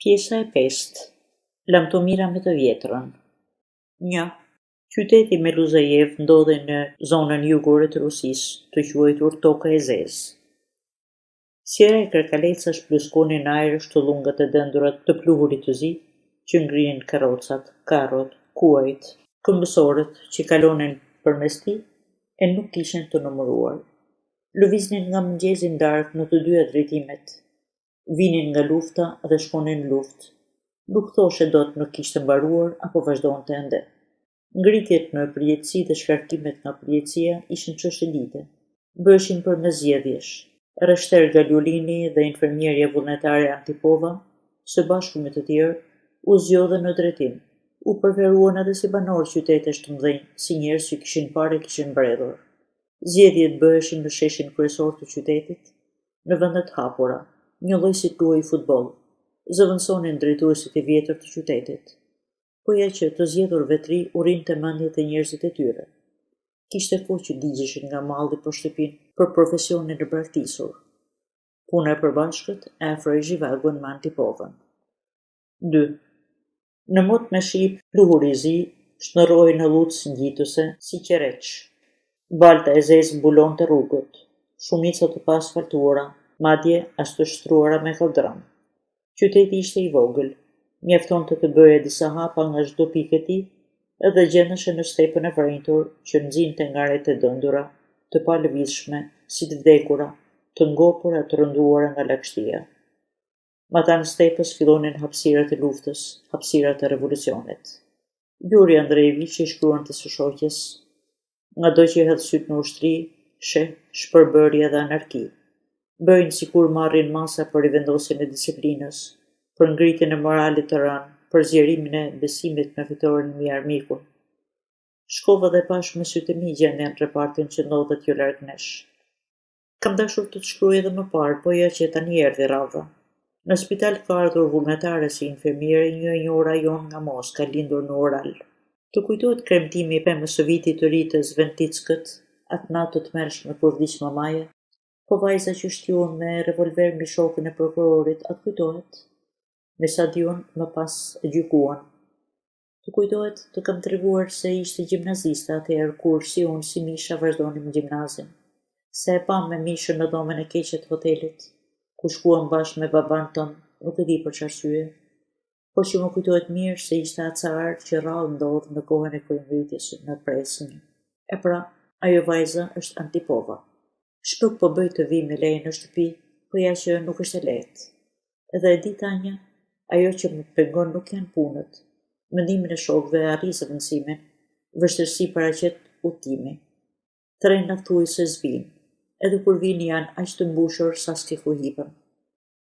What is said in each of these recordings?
Pjesa e 5. Lamtomira me të vjetrën. 1. Qyteti Meluzajev ndodhe në zonën jugore të Rusisë, të quajtur Toka e Zezë. Sjera e kërkalecash plus koni në ajër shtollungat e dëndurat të pluhurit të zi, që ngrinin karrocat, karrot, kuajt, këmbësorët që kalonin përmes tij e nuk kishin të numëruar. Lëviznin nga mëngjesi darkë në të dyja drejtimet. Vinin nga lufta dhe shkonin në luftë. Nuk thoshe dot nuk kishte mbaruar apo vazhdonte ende. Ngritjet në përjetësi dhe shkarkimet nga përjetësia ishin çështje dite. Bëheshin përmes zgjedhjesh. Reshter Galjulini dhe infermierja vullnetare Antipova, së bashku me të tjerë, u zgjodhen në drejtim. U përferuan edhe si banorë qytetesh të mëdhenj, si njerëz që kishin parë e kishin mbredhur. Zgjedhjet bëheshin në sheshin kryesor të qytetit, në vende të hapura, një lloj si tuaj futboll. Zëvendësonin drejtuesit e vjetër të qytetit. Po ja që të zgjedhur vetri u rinte mendjet e njerëzit e tyre. Kishte kohë që digjeshin nga malli për shtëpinë për profesionin e braktisur. Puna e përbashkët e afroi Zhivagun me Antipovën. 2. Në mot me ship, pluhuri i zi shnërroi në lutës ngjitëse si qereç. Balta e zezë mbulonte rrugët, shumica të paasfaltuara, madje as të shtruara me kaldram. Qyteti ishte i vogël, mjaftonte të bëje disa hapa nga çdo pikë e tij, edhe gjendeshe në stepën e vrenjtur që nxinte nga rreth e dëndura, të palëvizshme, si të vdekura, të ngopura të rënduara nga lagështia. Matanë stepës fillonin hapësirat e luftës, hapësirat e revolucionit. Yuri Andrejeviç i shkruante së shoqes: nga do që hedh syt në ushtri, sheh shpërbërje dhe anarki. Bëjnë sikur marrin masa për rivendosjen e disiplinës, për ngritjen e moralit të rënë, për zgjerimin e besimit me fitoren mbi armikun. Shkova dhe pash me sytë e mi gjendjen repartin që ndodhet jo larg nesh. Kam dashur të të shkruaj edhe më parë, po ja që tani erdhi radha. Në spital ka ardhur vullnetare si infermiere një ora jon nga Moska, lindur në Ural. Të kujtohet kremtimi i pemës së vitit të ri të Zventickët, atë natë të tmerrshme kur vdiq mamaja, po vajza që shtyun me revolver mbi shokën e prokurorit, atë kujtohet? Me sa diun më pas e gjykuan. Të kujtohet të kam treguar se ishte gjimnaziste atëherë kur si unë si Misha vazhdonim gjimnazin. Se e pam me Mishën në dhomën e keqe të hotelit, ku shkuam bashkë me baban ton, nuk e di për ç'arsye. Por që më kujtohet mirë se ishte acar që rrallë ndodh në kohën e kryengrritjes në Presnë. E pra, ajo vajza është Antipova. Shpëk po bëj të vi me leje në shtëpi, po ja që nuk është e lehtë. Edhe e di Tanja, ajo që më pengon nuk janë punët. Mendimin e shokëve arri zëvendësimin, vështirësi paraqet udhtimi. Trena thuaj se zvinë, edhe kur vinë janë aq të mbushur sa s'ke ku hipen.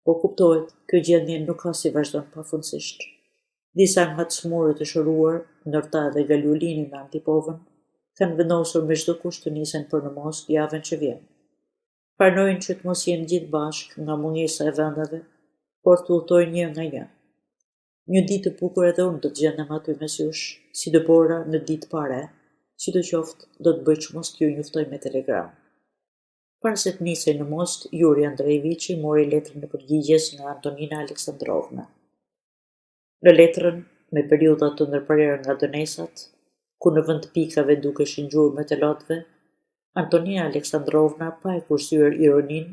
Po kuptohet, kjo gjendje nuk ka si vazhdon pafundësisht. Disa nga të smurët e shëruar, ndërta dhe Galjulini me Antipovën, kanë vendosur me çdo kusht të nisen për në Moskë javën që vjen. Pranojnë që të mos jenë gjithë bashkë nga mungesa e vendeve, por të udhtojnë një nga një. Një ditë të bukur edhe unë do të gjendem aty mes jush, si dëbora në ditë pare, sidoqoftë do të bëj çmos t'ju njoftoj me telegram. Para se të nisej në Moskë, Yuri Andrejeviç mori letrën e përgjigjes nga Antonina Aleksandrovna. Në letrën, me periudha të ndërprerë nga dënesat, ku në vend të pikave dukeshin gjurmë të lotëve, Antonina Aleksandrovna, pa e kursyer ironin,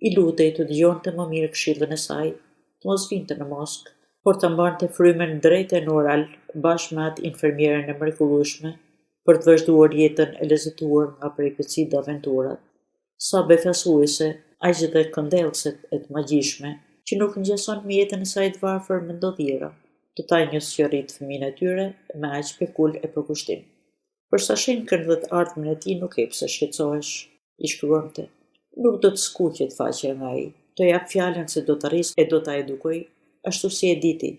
i lutej të dëgjonte më mirë këshillën e saj, të mos vinte në Moskë, por të mbante frymen drejt në Ural, bashkë me atë infermierën e mrekullueshme, për të vazhduar jetën e lezetëtuar nga peripecitë dhe aventurat. Sa befasuese, aq dhe këndellëse e të magjishme, që nuk ngjason me jetën e saj të varfër me ndodhjera, të tajnës që rrit fëmijën e tyre me aq pekull e përkushtim. Për sa shenkën dhe të ardhmen e tij nuk e pse shqetësohesh, i shkruante. Nuk do të skuqet faqja nga ai, të jap fjalën se do të arris e do ta edukoj, ashtu si e diti,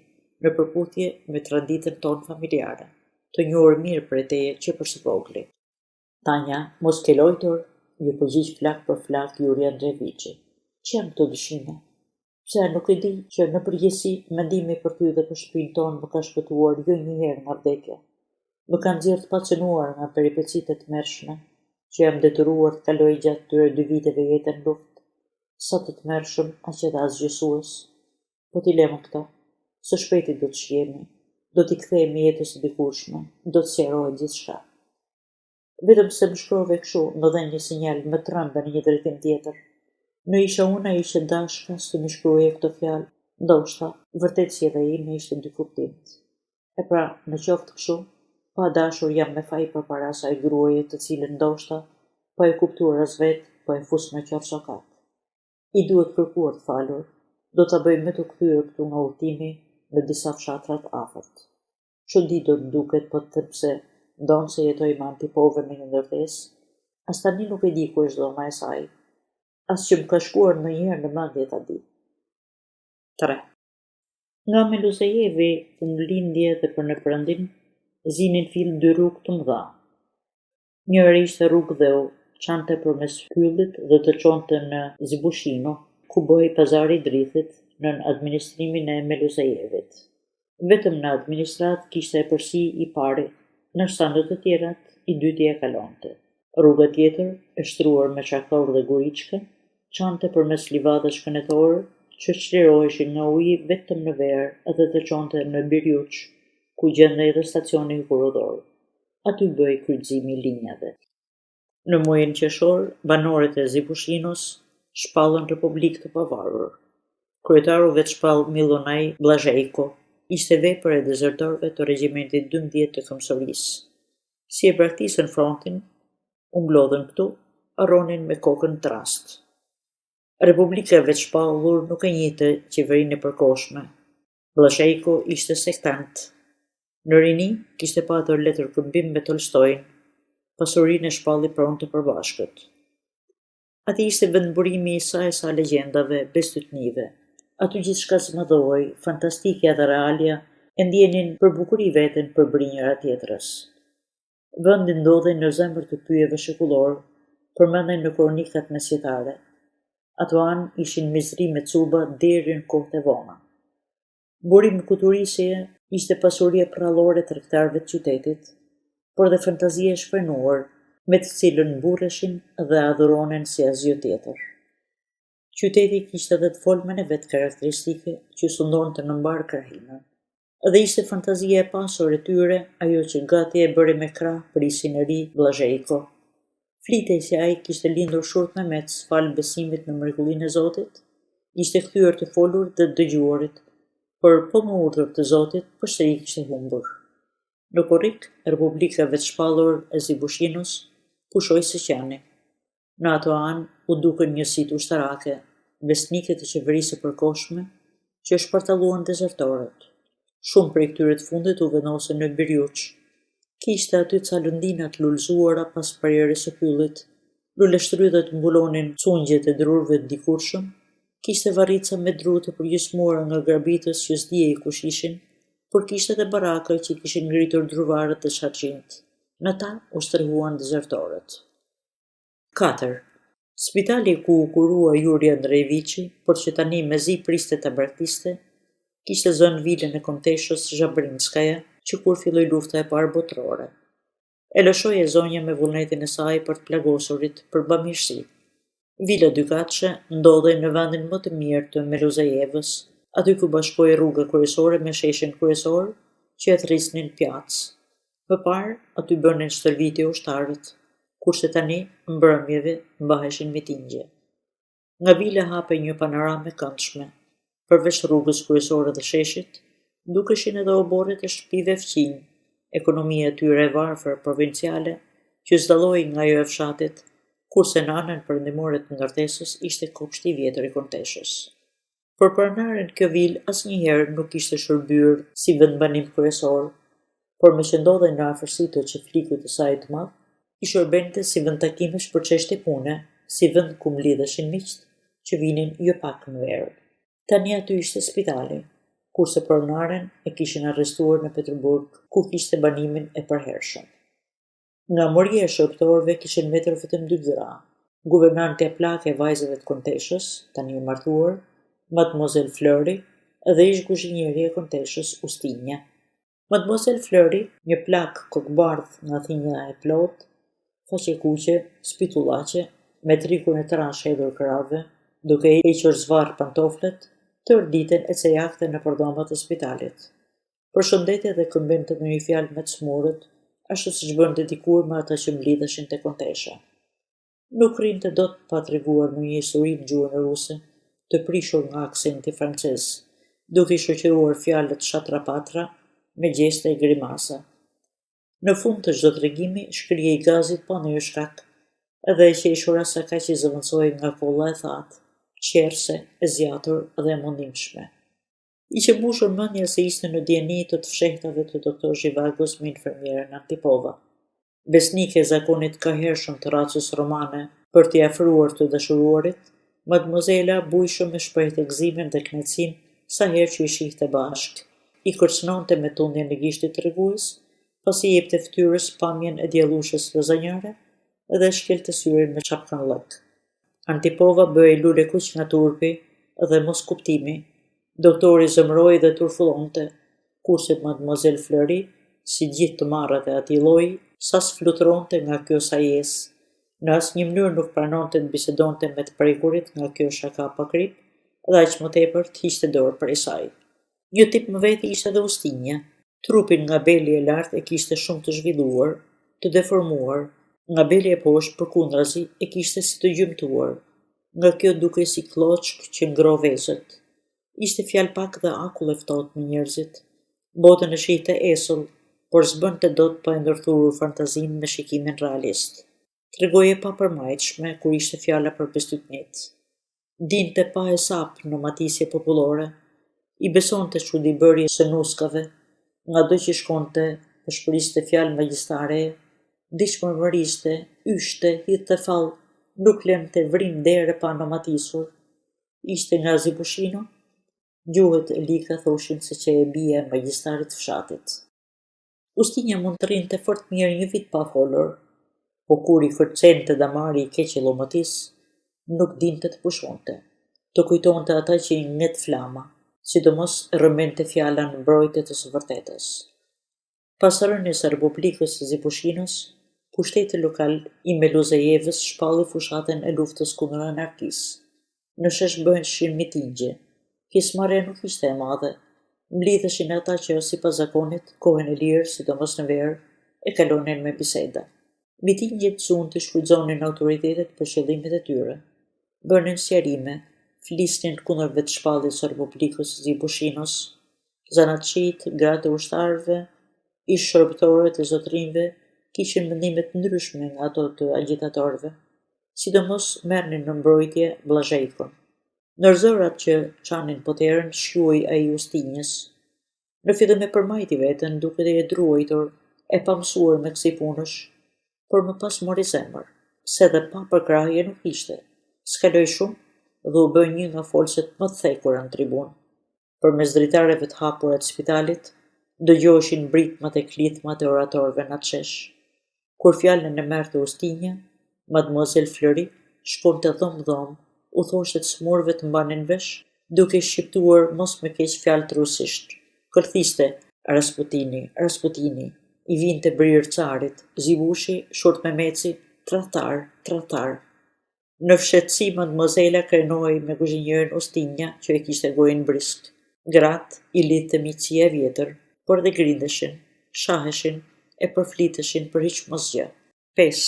në përputhje me traditën tonë familjare, të njohur mirë prej teje që për së vogli. Tanja, mos ke lojtur, ju përgjigj flak për flak Yuri Andrejeviç. Ç'janë këto dyshime? Pse nuk e di që në përgjithësi mendimi për ty dhe për shtëpinë tonë më ka shpëtuar jo një herë nga vdekja. Më kanë nxjerrë të pacënuar nga peripecitë të tmerrshme, që jam detyruar të kaloj gjatë këtyre 2 viteve jetën luftë, sa të tmerrshëm aq edhe asgjësues. Po t'i lëmë këta, së shpejti do të shjemi, do t'i kthejmë jetës së dikurshme, do të sqarohet gjithçka. Vetëm se më shkrove kështu, më dha një sinjal më të rëndë në një drejtim tjetër. Në isha unë ai që dashka së më shkruaje këto fjalë, ndoshta, vërtet si edhe ime ishte dy kuptimet. E pra, në qoftë kështu, pa dashur jam me faj përpara asaj gruaje të cilën ndoshta, pa e kuptuar as vetë, pa e fus në qafë shokat. I duhet kërkuar të falur, do ta bëj me të kthyer këtu nga udhëtimi në disa fshatrat afërt. Çudi do të duket po të pse donë se jetoj me antipove me një ndërtesë, as tani nuk e di ku është dhoma e saj, as që më ka shkuar ndonjëherë në mendje ta di. 3. Nga Meluzejevi në lindje dhe për në perëndim, zinin film dy rrugë të mëdha. Njëra ishte rrugë dheu, çante përmes pyllit dhe të çonte në Zibushino, ku bëhej pazari i drithit nën administrimin e Meluzejevit. Vetëm në administrat kishte e përsi i pari, ndërsa në të tjerat i dyti e kalonte. Rruga tjetër, e shtruar me çakor dhe guriçke, çante përmes livadës shkënetore që çliroheshin nga uji vetëm në verë edhe të çonte në Birjuç, ku gjendej edhe stacioni kurodor. Aty bëhej kryqëzimi i linjave. Në muajin qershor, banorët e Zibushinos shpallën Republikë të Pavarur. Kryetaru vetë shpall Milonaj Blazhejko, ishte vepër e dezertorëve të regjimentit 12 të Këmsorisë. Si e braktisën frontin, u mblodhen këtu, harronin me kokën të rast. Republika vetë shpallur nuk e njihte qeverinë e përkohshme. Blazhejko ishte sektant. Në rini kishte patur letër këmbim me Tolstojin, pasurinë e shpalli pronë të përbashkët. Ati ishte vendburimi i saj sa legjendave, bestytnive. Aty gjithçka zmadhoi, fantastikja dhe realja, e ndjenin për bukuri veten për brinjëra tjetrës. Vendi ndodhej në zemër të pyjeve shekullor, përmenden në kronikat mesjetare. Ato anë ishin mizri me cuba deri në kohët e vona. Burim kuturisje ishte pasuria prallore të tregtarëve të qytetit, por dhe fantazia e shprenuar, me të cilën mburreshin dhe adhuronen si asgjë tjetër. Qyteti kishte edhe të folmen e vetë karakteristike që sundonte në mbar krahinën. Dhe ishte fantazia e pasur e tyre ajo që gati e bëri me krah prisin e ri Blazhejko. Flitej se ai kishte lindur shurt Mehmet falë besimit në mrekullinë e Zotit, ishte kthyer të folur dhe dëgjuarit, por po më urdhër të Zotit, përsëri kishte humbur. Në korrik, Republika vetë shpallur e Zibushinos pushoi së qeni. Në ato anë u dukën njësit ushtarake, besnike të qeverisë së përkohshme, që shpartalluan dezertorët. Shumë prej këtyre të fundit u vendosën në Birjuç. Kishte aty ca lëndina të lullzuara pas parjerës së pyllit, luleshtrydhet mbulonin cungjet e drurëve të dikurshëm, kishte varrica me dru të përgjysmuara nga grabitës që s'diej kush ishin, por kishte edhe baraka që kishin ngritur druvarët dhe shaqinjt. Në ta u strehuan dezertorët. 4. Spitali ku u kurua Juri Andrejeviçi, por që tani mezi priste ta braktiste, kishte zënë vilën e konteshës Zhabrinskaja, që kur filloi lufta e parë botërore. E lëshoi e zonja me vullnetin e saj për të plagosurit për bamirësi. Vila Dykatëshe ndodhej në vendin më të mirë të Meluzejevës, aty ku bashkoi rruga kryesore me sheshin kryesor, që e thrisnin pjacë. Më parë, aty bënin shtërvitje ushtarët, kurse tani, mbrëmjeve, mbaheshin mitingje. Nga vila hapej një panoramë e këndshme. Përveç rrugës kryesore dhe sheshit, dukeshin edhe oborret e shtëpive fqinj, ekonomia e tyre e varfër provinciale, që s'dalloi nga ajo e fshatit, kurse në anën perëndimore të ndërtesës ishte kopshti i vjetër i konteshës. Por pronaren kjo vilë asnjëherë nuk ishte shërbyer si vendbanim kryesor, por me që ndodhej në afërsi të qeflikut të saj të madh, i shërbente si vend takimesh për çështje pune, si vend ku mlidheshin miqt që vinin jo pak në verë. Tani aty ishte spitali, kurse pronaren e kishin arrestuar në Peterburg, ku kishte banimin e përhershëm. Nga moria e shërptorëve kishin mbetur vetëm 2 gra. Guvernantja plake e vajzave të konteshës, tani u martuar, Mademoiselle Fleury, dhe ish kuzhinjeri e konteshës Ustinja. Mademoiselle Fleury, një plak kokbardh nga thinja e plot, faqe kuqe, spitullaqe, me trikun e tran shedhur krave, duke hequr zvarr pantoflet, Tërë ditën ecej akte në përdhomat e spitalit. Përshëndetje dhe këmbente me një fjalë me të smurët, ashtu siç bënte dikur me ata që mblidheshin te kontesha. Nuk rrinte dot pa treguar në një histori në gjuhën ruse, të prishur nga aksenti francez, duke i shoqëruar fjalët shatrapatra me gjeste e grimasa. Në fund të çdo tregimi shkrihej gazit pa ndonjë shkak, edhe e qeshura sa kaq i zëvendësoi nga kolla e thatë, qerse, e zgjatur dhe e mundimshme. I që mbushur mendja se ishte në dieni të të fshehtave të doktor Zhivagos me infermierën Antipova. Besnike e zakonit ka hershëm të racës romane për t'i afruar të dashuruarit, Mademoisella bujshëm me shprehte gëzimin dhe kënaqësinë sa herë që i shihte bashkë, i kërcënonte me tundjen e gishtit tregues, pasi i jepte fytyrës pamjen e djellueshës lozanjare dhe shkelte syrin me çapkallëk. Antipova bëhej lule kuq nga turpi dhe mos kuptimi. Doktori zemroi dhe turfullonte, kurse Mademoiselle Fleury, si gjithë të marrat e atij lloji, sa sfluturonte nga kjo sajesë. Në asnjë mënyrë nuk pranonte të bisedonte me të prekurit nga kjo shaka pa krip, dhe aq më tepër të hiqte dorë prej saj. Një tip më veti ishte edhe Ustinja. Trupin nga beli e lartë e kishte shumë të zhvilluar, të deformuar, nga beli e poshtë përkundrazi e kishte si të gjymtuar, nga kjo dukej si kloçk që ngro vezët. Ishte fjalë pak dhe akull e ftohtë me njerëzit. Botën e shihte esull, por s'bënte dot pa e ndërthurur fantazinë me shikimin realist. Tregoje pa përmajtshme kur ishte fjala për bestytnit. Dinte pa hesap në matisje popullore, i besonte çuditbërjes së nuskave, ngado që shkonte shpriste fjalë magjistare, diçmërmëriste, yshte, hidhte fall, nuk lëmte vrim dere pa nomatisur. Ishte nga Zibushino? Gjuhët e lika thoshin se që e bia e magjistarit fshatit. Ustinja mund të rrinte fort mirë një vit pa folur, po kur i kërcente damari i keq i llomëtis, nuk dinte të pushonte, të kujtonte ata që i ngjet flama, sidomos rrëmente fjala në mbrojtje të së vërtetës. Pas rënies së Republikës së Zipushinos, pushteti lokal i Meluzejevës shpalli fushatën e luftës kundër anarkisë. Në shesh bëheshin mitingje. Pjesëmarrja nuk ishte e madhe. Mblidheshin ata që sipas zakonit, kohën e lirë, sidomos në verë, e kalonin me biseda. Mitingjet zuan të shfrytëzonin autoritetet për qëllimet e tyre. Bënin sqarime, flisnin kundër vetëshpalljes së Republikës së Zipushinos, zanatçit, gratë e ushtarëve, ish shërbëtorët e zotrinjve kishin mendime të ndryshme nga ato të agitatorëve. Sidomos merrnin në mbrojtje Vllazheikun. Ndër zërat që çanin poterën shjuaj ai Ustinjës. Në fillim e përmajti veten duke e druajtur, e pamësuar me kësaj punësh, por më pas mori zemër, se dhe pa përkrahje nuk ishte. S'kaloi shumë dhe u bë një nga folësit më të thekura në tribunë. Përmes dritareve të hapura të spitalit, dëgjoheshin britmat e klithmat e oratorëve natëshesh. Kur fjalën e merrte Ustinja, Mademoiselle Fleury shkonte dhom-dhom, u thoshte të smurëve të mbanin vesh, duke shqiptuar mos me keq fjalë të rusisht. Kërthiste, Rasputini, Rasputini, i vinte brirë carit, Zivushi, Shurt Memeci, tratar, tratar. Në fshehtësi Mademoisella krenohej me kuzhinjërin Ustinja, që e kishte gojën brisk. Gratë i lidhte miqësia e vjetër, por dhe grindeshin, shaheshin, e përfliteshin për hiç mos gjë. 5.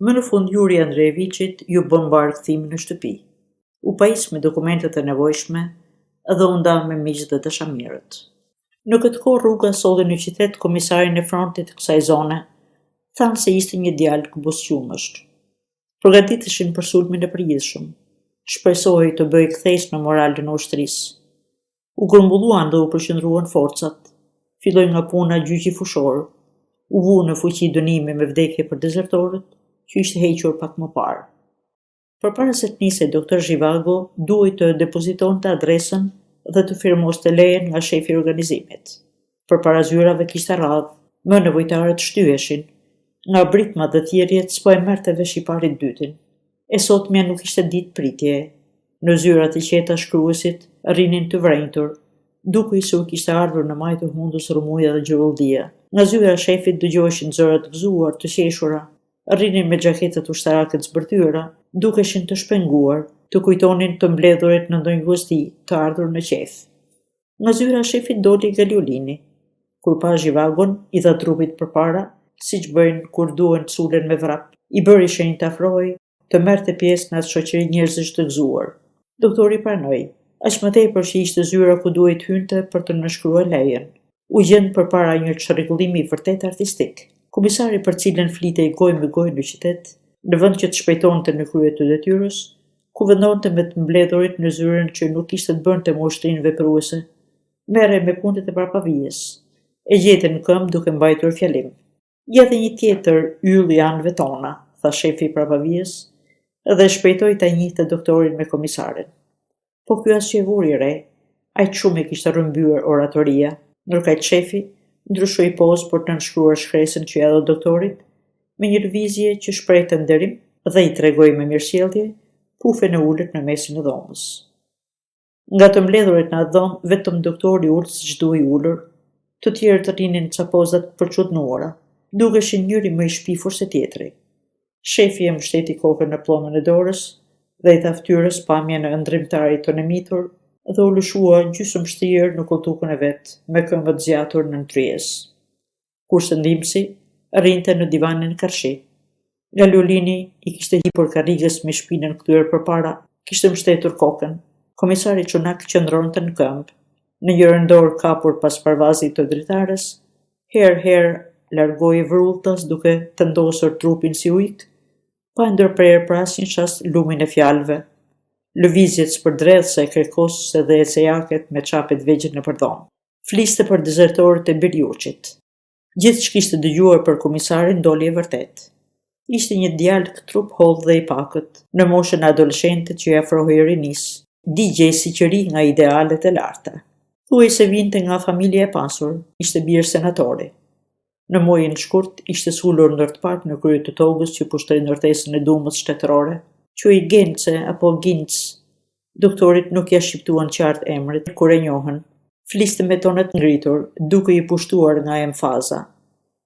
Më në fund Juri Andrejeviçit ju bën mbar kthim në shtëpi. U pajis me dokumentet e nevojshme dhe u nda me miq dhe dashamirët. Në këtë kohë rruga solli në qytet komisarin e frontit të kësaj zone, thanë se ishte një djalë këmbusqumësht. Përgatiteshin për sulmin e përgjithshëm. Shpresohej të bëjë kthesë në moralin e ushtrisë. U grumbulluan dhe u përqendruan forcat. Filloi nga puna gjyqi fushor. U vu në fuqi dënimi me vdekje për dezertorët, që ishte hequr pak më parë. Përpara se të nisej doktor Zhivago, duhej të depozitonte adresën dhe të firmoste lejen nga shefi i organizimit. Përpara zyrave kishte radhë, më nevojtarët shtyheshin. Nga britmat dhe thjerrjet s'po e merrte vesh i parit dytin. E sotmja nuk ishte ditë pritje. Në zyrat e qeta shkruesit rrinin të vrenjtur, duke i se u kishte ardhur në maj të hundës rumuja dhe gjërulldia. Nga zyra shefit dëgjoheshin zëra të gëzuar, të qeshura, rrinin me xhaketat ushtarake të zbërthyera, dukeshin të shpenguar, të kujtonin të mbledhurit në ndonjë gosti të ardhur në qef. Nga zyra e shefit doli Galiolini. Kur pa zhivagun, i dha trupit përpara, siç bëjnë kur duhen të sulen me vrap. I bëri shenjë të afrohej, të merrte pjesë në atë shoqëri njerëzish të gëzuar. Doktori pranoi, aq më tepër që ishte zyra ku duhej të hynte për të nënshkruar lejen. U gjend përpara një çrregullimi vërtet artistik. Komisari për cilën flitej gojë me gojë në qytet, në vend që të shpejtonte në krye të detyrës, ku vendonte me të mbledhurit në zyrën që nuk kishte të bënte me ushtrinë vepruese, merrej me punët e parapavijes. E gjete në këmbë duke mbajtur fjalim. Ja dhe një tjetër yll i anëve tona, tha shefi i parapavijes, dhe shpejtoi ta njihte doktorin me komisarin. Po ky asgjevur i re, aq shumë e kishte rrëmbyer oratoria, ndërkaq shefi ndryshoi pozë për të nënshkruar shkresën që ja dha doktorit, me një lëvizje që shprehte nderim dhe i tregoi me mirësjellje pufen e ulët në mesin e dhomës. Nga të mbledhurit në atë dhomë, vetëm doktori ult siç duhej ulur, të tjerët rrinin ca pozat përçudnuara, dukeshin njëri më i shpifur se tjetri. Shefi e mbështeti kokën në pllomën e dorës dhe i tha fytyrës pamjen e ëndrrimtarit të nemitur dhe u lëshua gjysmë shtirë në koltukën e vet, me këmbët zgjatur nën tryez. Kurse ndihmësi rrinte në divanin e karshi. Galiolini i kishte hipur karrigës me shpinën kthyer përpara, kishte mbështetur kokën. Komisari Çunak qëndronte në këmbë, në njërën dorë kapur pas parvazit të dritares, herë largoi vrulltas duke të ndosur trupin si ujk, pa ndërprerë për asnjë çast lumin e fjalëve, lëvizjet spërdredhse, krekosëse dhe ecejaket me çapet vegjël nëpër dhomë. Fliste për dezertorët e Birjuçit. Gjithë që kishte dëgjuar për komisarin doli e vërtet. Ishte një djalë trup hollë dhe i pakët, në moshën adoleshente që i afrohej rinis, digjej siqëri nga idealet e larta. Thuaj se vinte nga familje e pasur, ishte birë senatori. Në muajin shkurt ishte sulur ndër të parë në krye të togës që pushtoi ndërtesën e dumës shtetërore, quhej Gence apo Ginc. Doktorit nuk ja shqiptuan qartë emrit kur e njohën. Fliste me tonet ngritur, duke i pushtuar nga emfaza.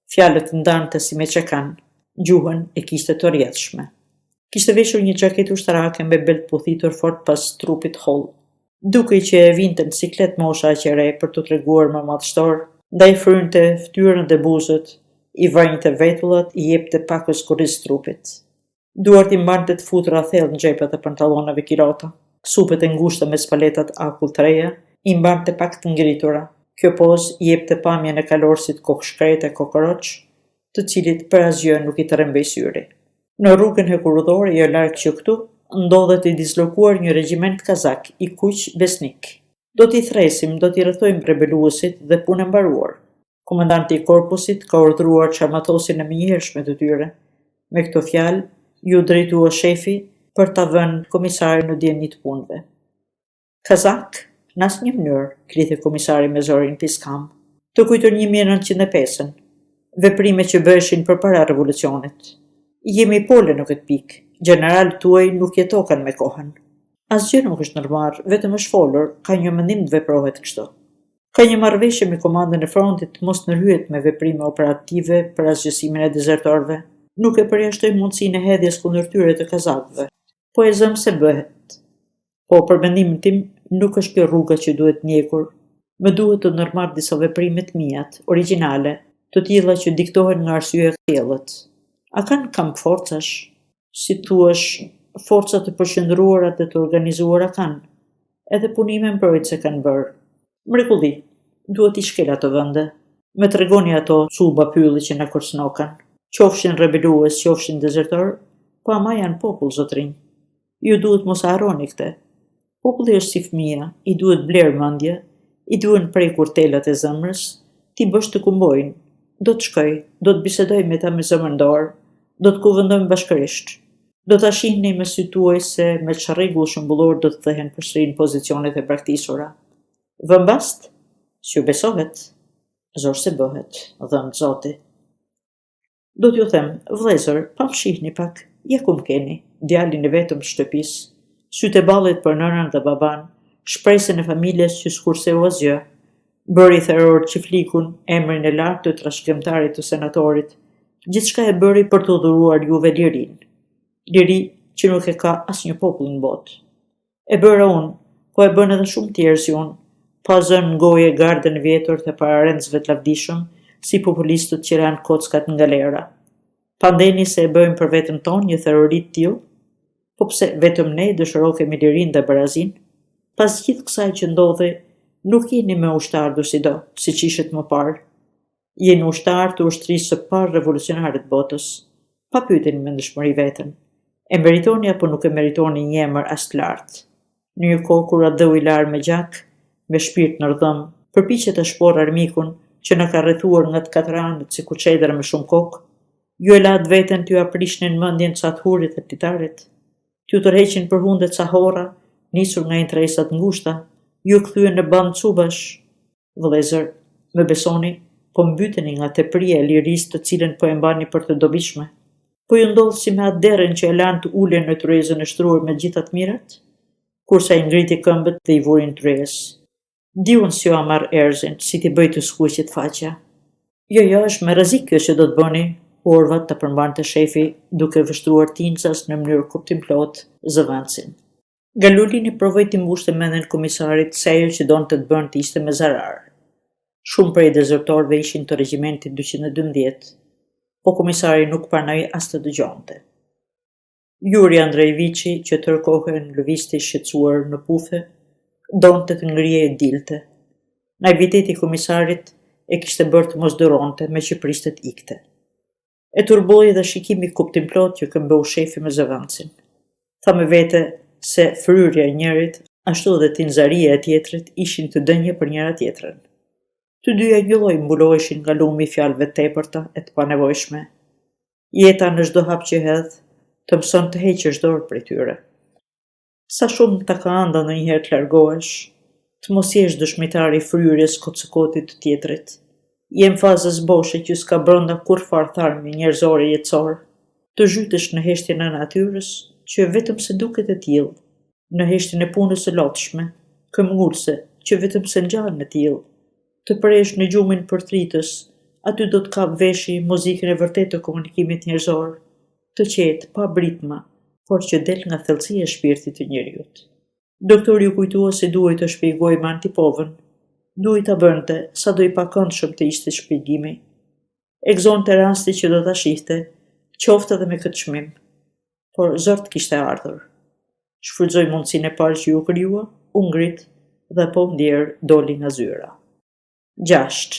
Fjalët ndante si me çekan, gjuhën e kishte të rrjedhshme. Kishte veshur një xhaketë ushtarake me belt puthitur fort pas trupit holl. Dukej që e vinte në siklet mosha aq e re për t'u treguar më madhështor, ndaj frynte fytyrën dhe buzët, i vranjte vetullat, i jepte pakës kurriz trupit. Duart i mbante të futura thellë në xhepet e pantallonave kilota. Supet e ngushta me spaletat akull të reja i mbante pak të ngritura. Kjo pozë i jepte pamjen e kalorësit kokshkrete kokoroç, të cilit për asgjë nuk i tërembej syri. Në rrugën hekurudhore jo larg që këtu, ndodhet i dislokuar një regjiment kazak i kuq besnik. Do t'i thresim, do t'i rrethojmë rebeluesit dhe punë mbaruar. Komandanti i korpusit ka urdhëruar çarmatosin e menjëhershme të tyre. Me këto fjalë, ju drejtua shefi për ta vënë komisarin në dieni të punëve. Kazak, në asnjë mënyrë, klithë komisari me zorin piskam. Të kujton 1905-ën, veprimet që bëheshin përpara revolucionit. Jemi pole në këtë pikë, generalët tuaj nuk jetokan me kohën. Asgjë nuk është normal, vetëm është folur, ka një mendim të veprohet kështu. Ka një marrëveshje me komandën e frontit mos ndërhyet me veprime operative për asgjësimin e dezertorëve. Nuk e përjashtoj mundësinë e hedhjes kundër tyre të kazakëve, po e zëm se bëhet. Po për mendimin tim nuk është kjo rruga që duhet ndjekur. Më duhet të ndërmarr disa veprime të mijat, origjinale, të tilla që diktohen nga arsye e thellët. A kanë kamp forcash? Si thuash, forca të përqendruara dhe të organizuara kanë. Edhe punime mbrojtëse kanë bërë. Mrekulli, duhet i shkel ato vende. Me tregoni ato cuba pylli që na kërcënokan. Qofshin rebelues, qofshin dezertor, po ama janë popull zotrinj. Ju duhet mos harroni këtë. Populli është si fëmia, i duhet blerë mendje, i duhen prekur telat e zemrës, ti bësh të kumbojnë. Do të shkoj, do të bisedoj me ta me zemrën dorë, do të kuvendojmë bashkërisht. Do ta shihni me sy tuaj se me çarrregull shëmbullor do të thehen përsëri në pozicionet e braktisura. Vëmbast, s'ju besohet, zor se bëhet, dhënë Zoti. Do t'ju them, vëllezër, pa më shihni pak, ja ku më keni, djalin e vetëm të shtëpisë, sytë e ballit për nënën dhe baban, shpresën e familjes që s'kurseu asgjë, bëri therror çiflikun, emrin e lartë të trashëgimtarit të senatorit, gjithçka e bëri për të dhuruar juve lirinë. Liri që nuk e ka asnjë popull në botë. E bëra unë, po e bën edhe shumë tjerë si unë, pa zënë goje gardën vjetër të pararencëve të lavdishëm, si populistët që ranë kockat në galera. Pandeni se e bëjmë për vetëm tonë një therorit t'ju, po pse vetëm ne dëshiro kemi lirin dhe barazin, pas gjithë kësaj që ndodhe, nuk jeni me ushtarë sido, si që ishit më parë. Jeni ushtarë të ushtrisë së parë revolucionarit botës, pa pyeteni me ndëshmëri vetën. E meritoni apo nuk e meritoni një emër as të lartë. Në një kohë kur adheu i larë me gjak, me shpirt në rëdhëm, përpiqet të shpor armikun që në ka rrethuar nga të katër anët si kuçedra me shumë kokë, ju e latë veten t'ju aprishnin mendjen ca të hurit e titarit, t'ju tërheqin për hundet ca horra, nisur nga interesat ngushta, ju kthyen në band cubash. Vëllezër, më besoni, po mbyteni nga tepria e lirisë të cilën po e mbani për të dobishme. Po ju ndodh si me atë derën që e lanë të ulen në tryezën e shtruar me gjithat mirat, kurse ai ngriti këmbët dhe i vurin tryez. Diun si jo marr erzin, si t'i bëj të skuqit faqja. Jo, është me rrezik kjo që do të bëni, orvat të përmbante shefi duke vështruar tincas në mënyrë kuptimplot zëvendësin. Galulini provoi t'i mbushte mendjen komisarit se ajo që donte të bënte ishte me zarar. Shumë prej dezertorëve ishin të regjimentit 212, po komisari nuk pranoi as të dëgjonte. Juri Andrejeviçi, që tërë kohën lëvizte i shqetësuar në pufe, donte të ngrihej e dilte. Naiviteti i komisarit e kishte bërë të mos dëronte me që priste të ikte. E turboi dhe shikimi kuptimplot që këmbeu shefi me zëvendësin. Tha me vete se fryrja e njërit, ashtu edhe tinzaria e tjetrit ishin të dënje për njëra tjetrën. Të dyja njëlloj mbuloheshin nga lumi i fjalëve tepërta e të panevojshme. Jeta në çdo hap që hedh, të mëson të heqësh dorë prej tyre. Sa shumë ta ka anda ndonjëherë të largohesh, të mos jesh dëshmitar i fryrjes kocëkotit të tjetrit. Jem fazës boshe që s'ka brenda kur farë tharmi njerëzore jetësor, të zhytesh në heshtjen e natyrës, që vetëm se duket e tillë, në heshtjen e punës së lotshme, këmbgulse, që vetëm se ngjan e tillë, të presh në gjumin përtritës, aty do të kap veshi muzikën e vërtetë të komunikimit njerëzor, të qetë, pa britma, por që del nga thellësia e shpirtit të njeriut. Doktori u kujtua se duhej të shpjegojë me antipovën, duhej ta bënte sa do i pakëndshëm të ishte shpjegimi. E gëzonte rasti që do ta shihte, qoftë edhe me këtë çmim, por zort kishte ardhur. Shfrytëzoi mundësinë e parë që ju krijua, u ngrit dhe po ndjer doli nga zyra. 6.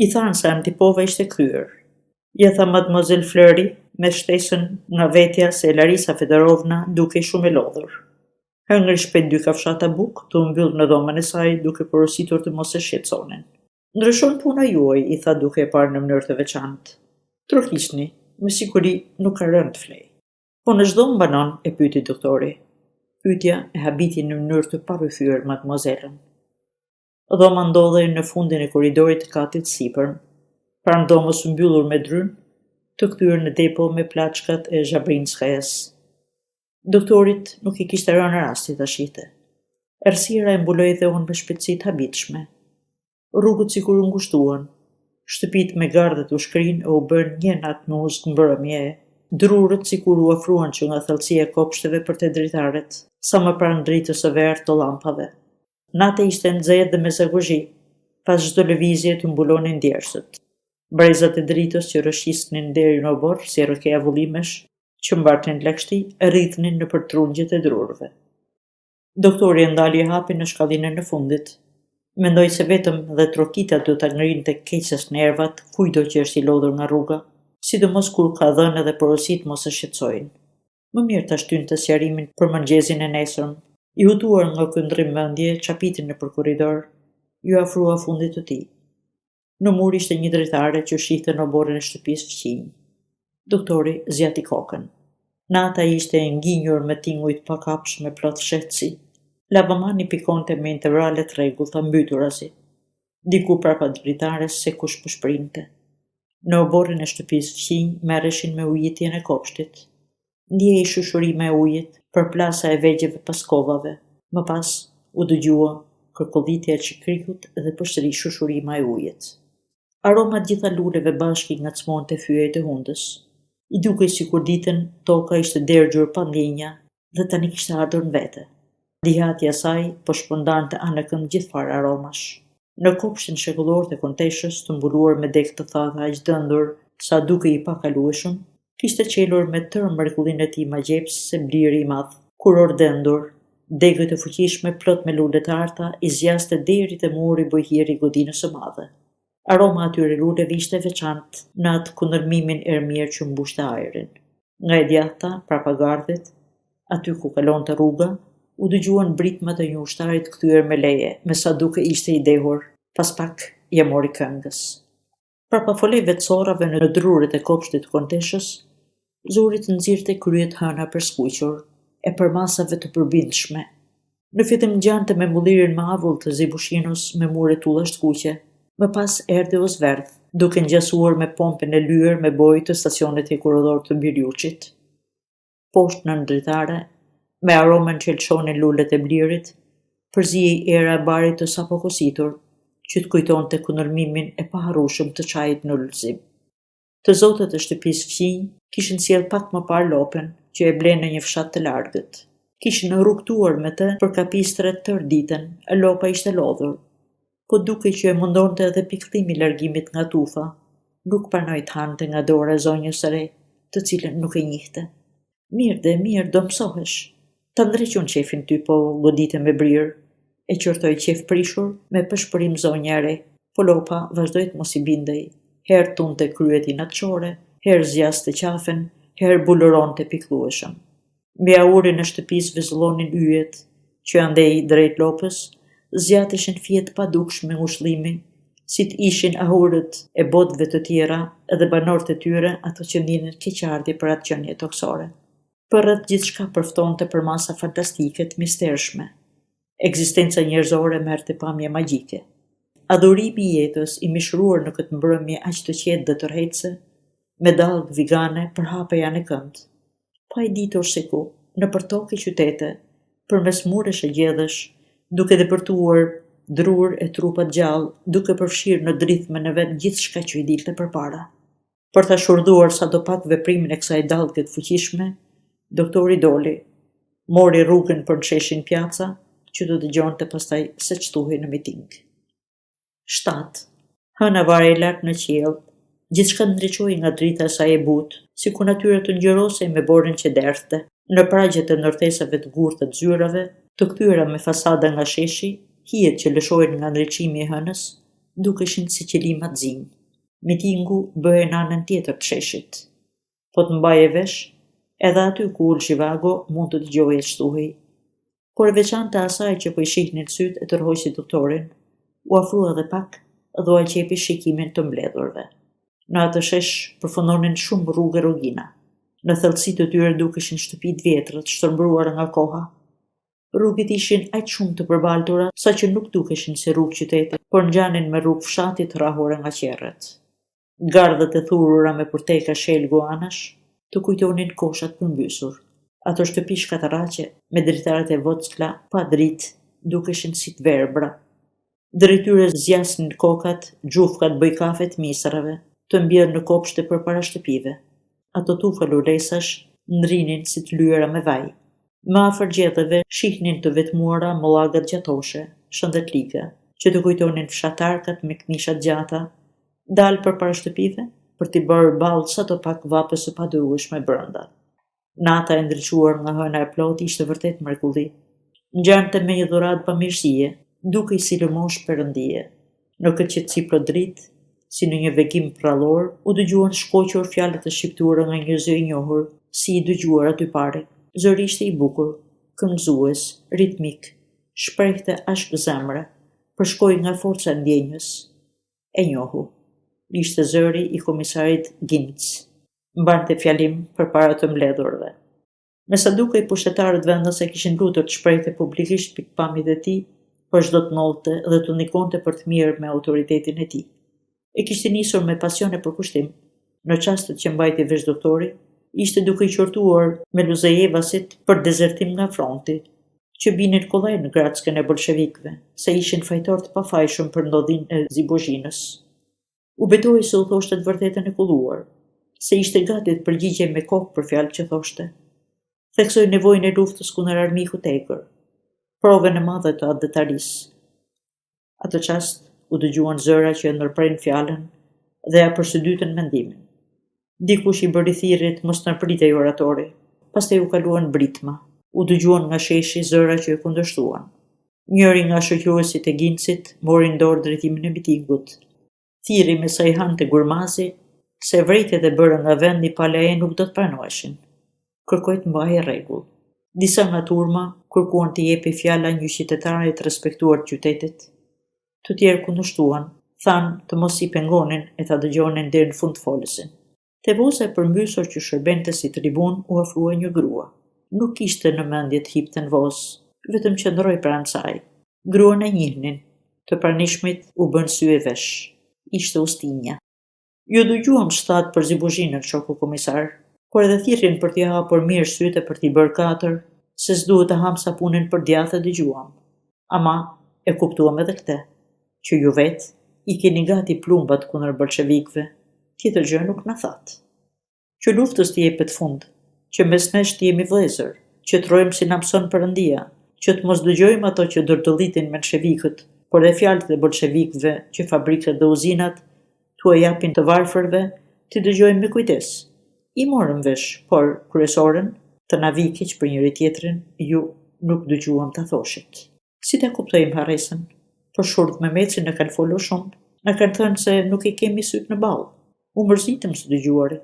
I thanë se antipova ishte kryer. Ja tha Mademoiselle Fleury me shtesën nga vetja se Larisa Fedorovna duke shumë e lodhur. Hëngri shpejt 2 kafshata bukë të mbyll në dhomën e saj duke porositur të mos e shqetësonin. Ndryshon puna juaj, i tha duke e parë në mënyrë të veçantë. Trohisni, me siguri nuk ka rënë të flej. Po në çdo mbanon, e pyeti doktori. Pyetja e habiti në mënyrë të parryfyer mademoisellen. Dhoma ndodhej në fundin e korridorit të katit sipërm, pranë dhomës së mbyllur me drynë, të kthyer në depo me plaçkat e Zhabrinskajas. Doktorit nuk i kishte rënë rasti ta shihte. Errësira e mbuloi dhe unë me shpejtësi të habitshme. Rrugët sikur u ngushtuan, shtëpitë me gardhet u shkrin e u bën një natë muzikë mbrëmje, drurët sikur u ofruan që nga thellësia e kopshteve për te dritaret, sa më pranë dritës së verë të llampave. Nata ishte nxehtë dhe me zagozhi, pas çdo lëvizje të mbulonin djersët. Brezat e dritës që rëshisnin deri në borë si rrokeja vullimesh, që mbartin lagështi, rrithnin në përtrungjet e drurëve. Doktori e ndali hapin në shkallinën e fundit. Mendoi se vetëm dhe trokita do ta ngrinte keqes nervat kujdo që është i lodhur nga rruga, sidomos kur ka dhënë edhe porosit mos e shqetësojnë. Më mirë ta shtynte sqarimin për mëngjesin e nesërm. I hutuar nga këndrim mendje, çapitin në korridor, ju afrua fundit të tij. Në mur ishte një dritare që shihte në borën e shtëpisë fqinj. Doktori zjati kokën. Nata ishte e nginjur me tinguj të pakapsh me plot fshehtësi. Lavamani pikonte me intervale të rregullta mbyturasi. Diku prapa dritares se kush po shprinte. Në oborrin e shtëpisë fqinj merreshin me ujitjen e kopshtit. Ndjej shushurime e ujit për plasa e vegjeve pas kovave. Më pas u dëgjua kërkollitja e qikrikut dhe përsëri shushurima e ujit. Aroma gjitha luleve bashki ngacmonte fyjet e hundës. I dukej sikur ditën toka ishte dergjur pa ndjenja dhe tani kishte ardhur në vete. Dihatja saj po shpërndante anë kënd gjithfar aromash. Në kopshtin shekullor të konteshës, të mbuluar me degë të thatë aq dëndur sa duke i pakalueshëm, kishte qelur me tërë mrekullinë e tij magjeps se bliri i madh, kuror dendur, degët e fuqishme plot me lule të arta i zjaste deri te muri bojhieri i godinës së madhe. Aroma atyre luleve ishte veçantë në atë kundërmimin errëmirë që mbushte ajrin. Nga e djathta, prapa gardhit, aty ku kalonte rruga, u dëgjuan britmat e një ushtarit kthyer me leje, me sa duke ishte i dehur, pas pak ja mori këngës. Prapa foleve të sorrave në druret e kopshtit të konteshës, zuri të nxirrte kryet hëna për skuqur, e për masave të përbindshme. Në fillim ngjante me mbullirin me avull të zibushinus me mure tullash të kuqe, më pas erdhi Osverdh, duke ngjasuar me pompën e lyer me bojë të stacionit të kuroror të Birjuçit. Poshtë në ndritare, me aromën që lëshonin lulet e blirit, përzihej era e barit të sapo kositur, që të kujtonte kundërmimin e paharrueshëm të çajit në ulëzim. Të zotët e shtëpisë fqinj kishin sjell pak më parë lopën, që e blenë në një fshat të largët. Kishin rrugtuar me të për kapistre tërë ditën, e lopa ishte lodhur, po duke që e mundonte edhe pikëllimi i largimit nga tufa, nuk pranoi të hante nga dora e zonjës së re, të cilën nuk e njihte. Mirë, do mësohesh. Ta ndrequn qefin ty, po godite me brirë, e qërtoi qef prishur me pëshpërim zonja e re, po lopa vazhdoi të mos i bindej. Herë tunte kryet i natçore, herë zjaste qafen, herë buluronte pikëllueshëm. Mbi aurin e shtëpisë vëzëllonin yjet, që andej drejt lopës, zjateshin fjet padukshme ngushëllimi, si të ishin ahurët e botëve të tjera edhe banorët e tyre ato që ndinin keqardhje për atë gjënie toksore. Përreth gjithçka përftonte për masa fantastike të mistershme. Ekzistenca njerëzore merrte pamje magjike. Adhurimi i jetës i mishruar në këtë mbrëmje aq të qetë dhe tërheqëse, me dallgë vigane përhapeja në kënd. Pa i ditur se ku, nëpër tokë qytete, përmes muresh e gjedhësh, duke depërtuar drur e trupat gjallë, duke përfshirë në drithmën e vet gjithçka që i dilte përpara. Për ta shurdhuar sadopak veprimin e kësaj dallgë të fuqishme, doktori doli, mori rrugën për në sheshin pjaca, që do dëgjonte pastaj se ç'thuhej në miting. 7. Hëna varej lart në qiell, gjithçka ndriçoi nga drita e saj e butë, si ku natyra të ngjyrosej me borën që derdhte. Në pragjet e ndërtesave të gurtë të zyrave, të kthyera me fasada nga sheshi, hijet që lëshohen nga ndriçimi i hënës, dukeshin si qelima të zinj. Mitingu bëhej në anën tjetër të sheshit. Po të mbaje vesh, edhe aty ku ul Zhivago mund të dëgjohej ç'thuhej. Por veçantë asaj që po i shihnin syt e tërhoqi doktorin, u afrua edhe pak dhe u aqepi shikimin të mbledhurve. Në atë shesh përfundonin shumë rrugë rrugina. Në thellësi të tyre dukeshin shtëpi të vjetra të shtrëmbruara nga koha. Rrugët ishin aq shumë të përbaltura sa që nuk dukeshin si rrugë qytete, por ngjanin me rrugë fshati të rrahura nga qerret. Gardhët e thurura me përteka shelgu anash të kujtonin koshat përmbysur. Ato shtëpi shkatarraqe me dritaret e vockla pa dritë dukeshin si të verbra. Drejt tyre zjasnin kokat, xhufkat bëjkafe të misrave, të mbjerë në kopshte përpara shtëpive. Ato tufa lulesash ndrinin si të lyera me vaj. Më afër gjedhëve shihnin të vetmuara mollagat gjatoshe, shëndetliga, që të kujtonin fshatarkat me këmishat gjata, dalë përpara shtëpive për t'i bërë ballë sadopak vapës së padurueshme brenda. Nata e ndriçuar nga hëna e plotë ishte vërtet mrekulli. Ngjante me një dhuratë pamirësie, dukej si lëmosh perëndie. Në këtë qetësi plot dritë, si në një vegim prallor, u dëgjuan shkoqur fjalët e shqiptuara nga një zë i njohur, si i dëgjuar aty pare. Zëri ishte i bukur, këngëzues, ritmik, shprehte ashk zemre, përshkoi nga forca e ndjenjës. E njohu. Ishte zëri i komisarit Ginc. Mbante fjalim përpara të mbledhurve. Me sa dukej pushtetarët vendase kishin lutur të shprehte publikisht pikpamjet e tij, për çdo të ndodhte dhe të ndikonte për të mirë me autoritetin e tij. E kishte nisur me pasion e përkushtim. Në çastet që mbajti vesh doktori, ishte duke i qortuar me Luzajevasit për dezertim nga fronti, që binin kollaj në grackën e bolshevikëve, se ishin fajtor të pafajshëm për ndodhin e Zibozhinës. U betoi se u thoshte të vërtetën e kulluar, se ishte gati të përgjigjej me kokë për fjalët që thoshte. Theksoi nevojën e luftës kundër armikut të egër. provën e madhe të adetarisë. Atë qast u dëgjuan zëra që ndërprejnë fjalën dhe ja përsëdytën mendimin. Dikush i bëri thirrjet mos ndërpritej oratori, pastaj u kaluan britma. U dëgjuan nga sheshi zëra që e kundërshtuan. Njëri nga shoqëruesit e Gincit mori në dorë drejtimin e mitingut. Thirri me sa i hante Gurmazi se vrejtjet e bërë nga vendi Palaje nuk do të pranoheshin. Kërkoi të mbahej rregull. Disa nga turma kërkuan të jepi fjala një qytetare të respektuar të qytetit. Të tjerë kundërshtuan, thanë të mos i pengonin e ta dëgjonin deri në fund folësin. Te voza e përmbysur që shërbente si tribun u ofrua një grua. Nuk kishte në mendje të hipte në vozë, vetëm qëndroi pranë saj. Gruan e njihnin, të pranishmit u bën sy e vesh. Ishte Ustinja. Ju dëgjuam shtat për Zibuzhinën, shoku komisar, por edhe thirrjen për t'i hapur mirë sytë për t'i bërë katër, se s'duhet të ham sapunin për djathtë dëgjuam. Ama e kuptuam edhe këtë, që ju vetë i keni gati plumbat kundër bolshevikëve, tjetër gjë nuk na thatë. Që luftës t'i jepet fund, që mes nesh të jemi vëllezër, që të rojmë si na mëson Perëndia, që të mos dëgjojmë ato që dërdollitin menshevikët, por dhe fjalët e bolshevikëve që fabrikat dhe uzinat t'u japin të varfërve, t'i dëgjojmë me kujdes. I morëm vesh, por kryesorën të na vi keq për njëri tjetrin, ju nuk dëgjuam ta thoshit. Si ta kuptojmë harresën? Për shurdh me Meci në kanë folur shumë, na kanë thënë se nuk i kemi syt në ball. U mërzitëm së dëgjuari.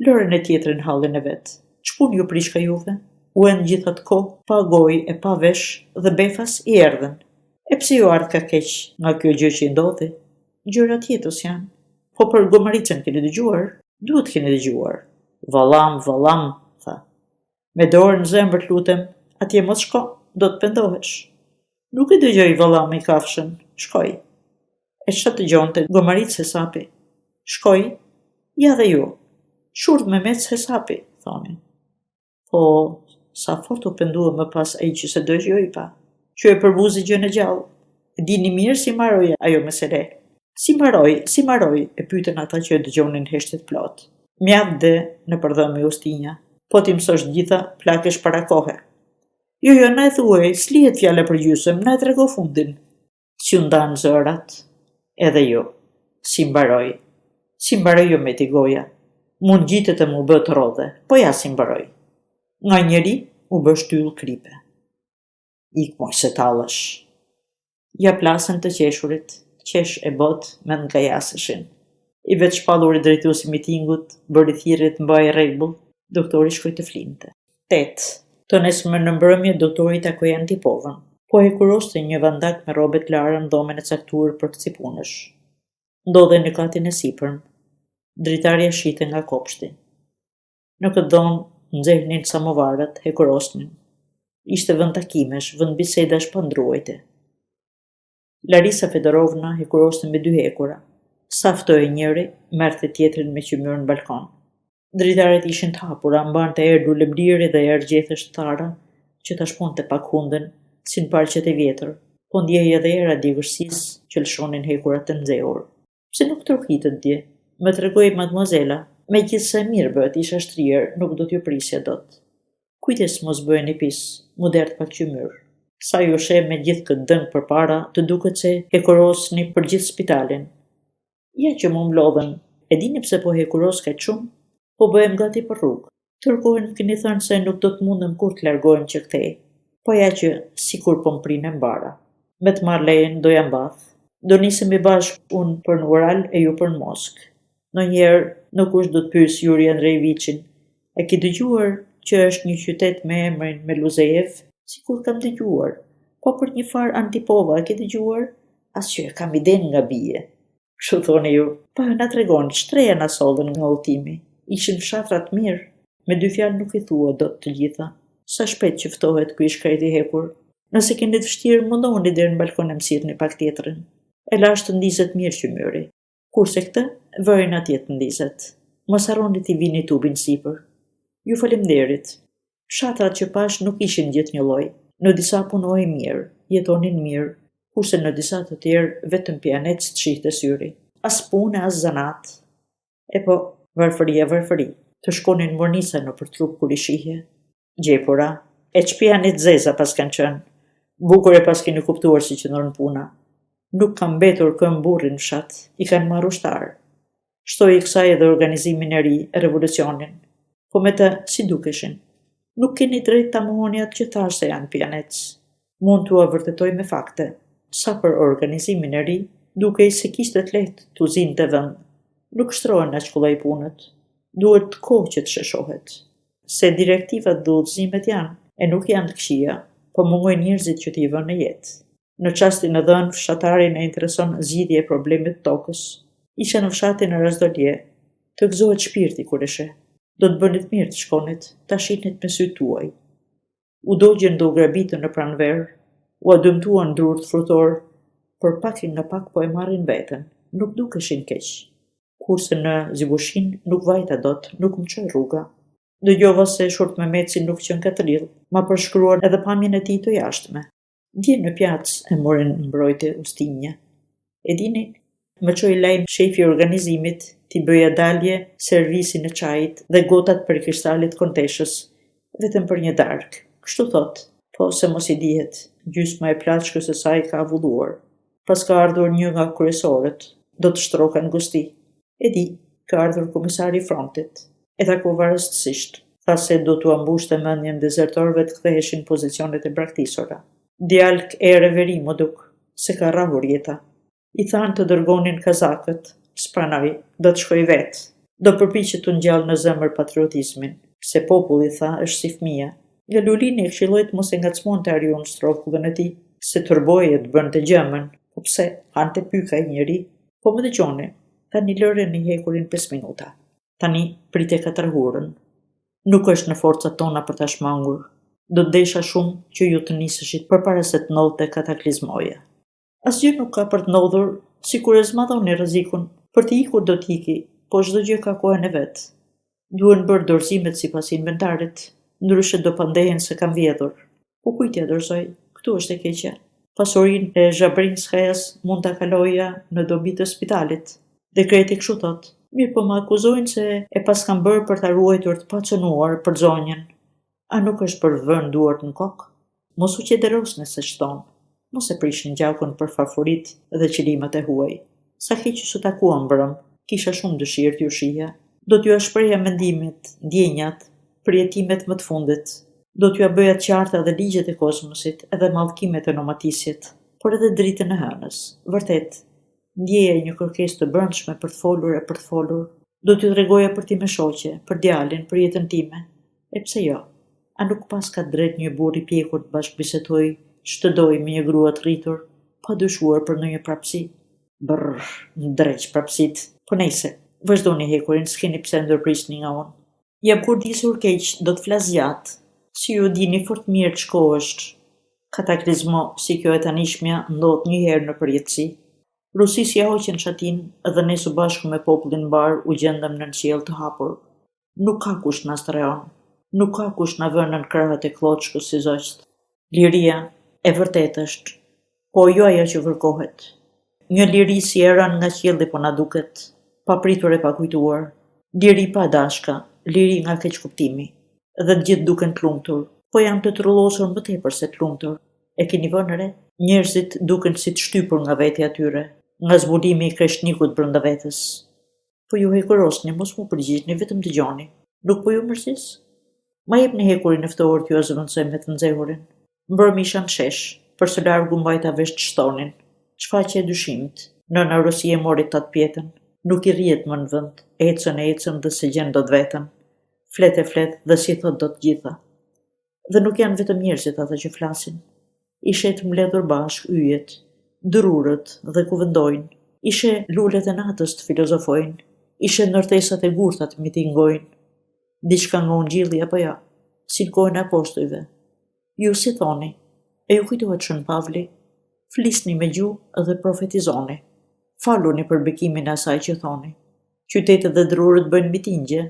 Lërën e tjetrin hallin e vet. Ç'pun ju prishka juve? U en gjithat kohë, pa gojë e pa vesh dhe befas i erdhen. E pse ju ardh ka keq nga kjo gjë që i ndodhi? Gjërat jetës janë. Po për Gomaricën keni dëgjuar? Duhet keni dëgjuar. Vallam, tha. Me dorë në zemër lutem, atje mos shko, do të pendohesh. Nuk e dëgjoj Vallam i kafshën, shkoj. E çfarë dëgjonte Gomaricë hesapi? Shkoj, ja dhe ju. Shurdh me Mec hesapi, thoni. Po, sa fort u pendua më pas ai që se dëgjoj pa, që e përbuzi gjën e gjallë. E dini mirë si mbaroi ajo mesele. Si mbaroi, e pyetën ata që e dëgjonin heshtet plot. Mjaft dhe në përdhëmi Ustinja, po ti mësosh gjitha, plakesh para kohe. Jo, na e thuaj, s'lihet fjala për gjysëm, na e trego fundin. Si u ndan zërat, edhe jo. Si mbaroi jo me ti goja. Mund gjitet e mu bë të rodhe, po ja si mbaroi. Nga njeri u bë shtyll kripe. Ik moj se talësh. Ja plasën të qeshurit, qesh e bot me nga jasëshin. I vetë shpallur i drejtuesi mitingut, bëri thirrje të mbajë rregull, doktori shkoi të flinte. 8. Të nesër në mbrëmje doktori takoi Antipovën, po e kuroste një vandak me rrobe të lara në dhomën e caktuar për këtij punësh. Ndodhej në katin e sipërm. Dritarja shite nga kopshti. Në këtë dhomë nxehnin samovarët, hekurosnin. Ishte vend takimesh, vend bisedash pa ndruajtje. Larisa Fedorovna hekuroste me 2 hekura. Sa ftoi njëri, merrte tjetrin me qymyr në balkon. Dritarët ishin të hapura, mbante erë lulemliri dhe erë gjethesh të thara, që ta shponte pak hunden, si në parqet e vjetër, po ndjej edhe era djegërsisë që lëshonin hekurat të nxehur. Pse nuk tërhitet dje? Më tregoi mademoisella, megjithse mirë bëhet isha shtrier, nuk do t'ju prisja dot. Kujdes mos bëheni pis, mu dert pak qymyr. Sa ju she me gjithë këtë dëng përpara, të duket se hekurosni për gjithë spitalin. Ja që mu mlodhen, e dini pse po hekuros kaq shumë? Po bëhem gati për rrugë. Tërkohën keni thënë se nuk do të mundem kur të largohem që kthej. Po ja që sikur po mprinem bara. Me të marr lejen do jam bath. Do nisemi bashkë unë për në Ural e ju për në Moskë. Ndonjëherë nuk kush do të pyes Yuri Andrejeviçin, e ki dëgjuar që është një qytet me emrin Meluzejev? Sikur kam dëgjuar. Po për një far Antipova e ki dëgjuar? As që kam iden nga bie. Kështu thoni ju, pa na tregon shtreja na sollën nga udhimi. Ishin fshatrat mirë, me 2 fjalë nuk i thua dot të gjitha. Sa shpejt që ftohet ky shkreti hekur. Nëse keni të vështirë, mundoni deri në balkon e msirni pak tjetrin. E lashtë ndizet mirë qymyri. Kurse këtë, vërin atje të ndizet. Mos harroni t'i vini tubin sipër. Ju faleminderit. Fshatrat që pash nuk ishin gjithë një lloj. Në disa punoi mirë, jetonin mirë, kurse në disa të tjerë vetëm pianec të shihte syri. As punë, as zanat. E po, varfëri, të shkonin mornisa në për trup kur i shihje. Gjepura, e çpianit zeza pas kanë qënë. Bukur e pas keni kuptuar si që nërën puna. Nuk kam betur këm burrin në fshat, i kanë marrë ushtarë. Shtoi i kësaj edhe organizimin e ri, revolucionin. Po me të si dukeshin. Nuk keni drejt ta mohoni atë që thash se janë pjanec. Mund t'u vërtetoj me fakte. Sa për organizimin e ri, dukej se kishte të lehtë t'u zinë të vend. Nuk shtrohen aq kollaj punët. Duhet kohë që të sheshohet. Se direktivat dhe udhëzimet janë, e nuk janë të këqija, po mungojnë njerëzit që t'i vënë në jetë. Në çastin e dhënë, fshatarin e intereson zgjidhja e problemit të tokës. Isha në fshatin e Razdolje, të gëzohet shpirti kur e sheh. Do të bënit mirë të shkonit, ta shihni me sytë tuaj. U dogjen do grabitën në pranverë, u adëmtuan drurt frutor, por pak nga pak po e marrin veten, nuk dukeshin keq. Kurse në Zibushin nuk vajta dot, nuk më çoi rruga. Dëgjova se Shurt Mehmetsi nuk qen katërill, ma përshkruan edhe pamjen e tij të jashtme. Dje në pjacë e morin mbrojtje ustinja. E dini, më çoi lajm shefi i organizimit, t'i bëja dalje servisin e çajit dhe gotat për kristalit konteshës, vetëm për një darkë. Kështu thot, po se mos i dihet, gjysma e plaçkës së saj ka avulluar. Pas ka ardhur një nga kryesorët, do të shtroka në Gusti. E di, ka ardhur komisari i frontit. E takova rastësisht. Tha se do t'u ambushte mendjen dezertorëve të ktheheshin pozicionet e braktisura. Djalk e reveri më duk, se ka rrahur jeta. I thanë të dërgonin kazakët, s'pranoj, do të shkoj vetë. Do përpiqet të ngjall në zemër patriotizmin, se populli tha është si fëmia. Nga Lulini e këshilloi të mos e ngacmonte Ariun strofullën e tij, se turboje të bënte gjëmën, po pse hante pyka i njëri. Po më dëgjoni, tani lëre në hekurin 5 minuta. Tani prite katërhurën. Nuk është në forcat tona për ta shmangur. Do të desha shumë që ju të niseshit përpara se të ndodhte kataklizmoja. Asgjë nuk ka për të ndodhur, sikur e zmadhoni rrezikun. Për të ikur do t'iki, po çdo gjë ka kohën e vet. Duhen bërë dorëzimet sipas inventarit, ndryshe do pandehen se kam vjedhur. Po kujt ja dorëzoj? Këtu është e keqja. Pasurinë e Zhabrinskajas mund ta kaloja në dobi të spitalit. Dekreti kështu thot. Mirë, po më akuzojnë se e pas kam bërë për ta ruajtur të pacënuar për zonjën. A nuk është për vënë duart në kokë? Mos u qederosni se shton. Mos e prishin gjakun për farfurit dhe qëlimat e huaj. Sa keq që su takuam brëm, kisha shumë dëshirë t'ju shija. Do t'ju shpreja mendimet, ndjenjat, përjetimet më të fundit. Do t'ju bëja të qarta dhe ligjet e kozmosit edhe mallkimet e nomatisjet, por edhe dritën e hënës. Vërtet, ndjeja një kërkesë të brendshme për të folur e për të folur. Do t'ju tregoja për ti me shoqe, për djalin, për jetën time. E pse jo? A nuk pas ka drejt një burr i pjekur të bashkëbisedoj, shtëdoj me një grua të rritur, pa dyshuar për ndonjë prapsi? Brr, ndreq prapsit. Po nejse, vazhdoni hekurin, s'keni pse ndërprisni nga unë. Jam kur disur keq, do të flas gjatë. Si ju dini fort mirë ç'ko është. Kataklizmo si kjo e tanishmja ndodh një herë në përjetësi. Rusisi ja hoqën shatin dhe ne së bashku me popullin mbar u gjendëm në qiell të hapur. Nuk ka kush na streon. Nuk ka kush na vën në krahët e kloçkës si zogjt. Liria e vërtet është, po jo ajo që kërkohet. Një liri si e rënë nga qielli po na duket, pa pritur e pa kujtuar. Liri pa dashka, liri nga keq kuptimi. Dhe të gjithë duken të lumtur, po janë të trullosur më tepër se të lumtur. E keni vënë re? Njerëzit duken si të shtypur nga vetja e tyre, nga zbulimi i kreshnikut brenda vetes. Po ju hekurosni, mos mu përgjigjni, vetëm dëgjoni. Nuk po ju mërzis? Ma jepni hekurin e ftohur t'ju azvendësoj me të nxehurin. Mbrëmë isha në shesh, për së largu mbajta vesh të shtonin. Shfaqje e dyshimit, nëna Rosie mori 8 pjetën. Nuk i rrihet më në vend, ecën dhe se gjen dot vetën. Flet e flet dhe si thot dot gjitha. Dhe nuk janë vetëm njerëzit ata që flasin. Ishe të mbledhur bashk yjet, dërurët dhe kuvendojnë. Ishe lulet e natës të filozofojnë. Ishe ndërtesat e gurta të mitingojnë. Diçka nga ungjilli apo jo, si në kohën e apostujve. Ju si thoni, e ju kujtohet Shën Pavli, flisni me gjuhë dhe profetizoni. Faluni për bekimin e asaj që thoni. Qytetet dhe drurët bëjnë mitingje,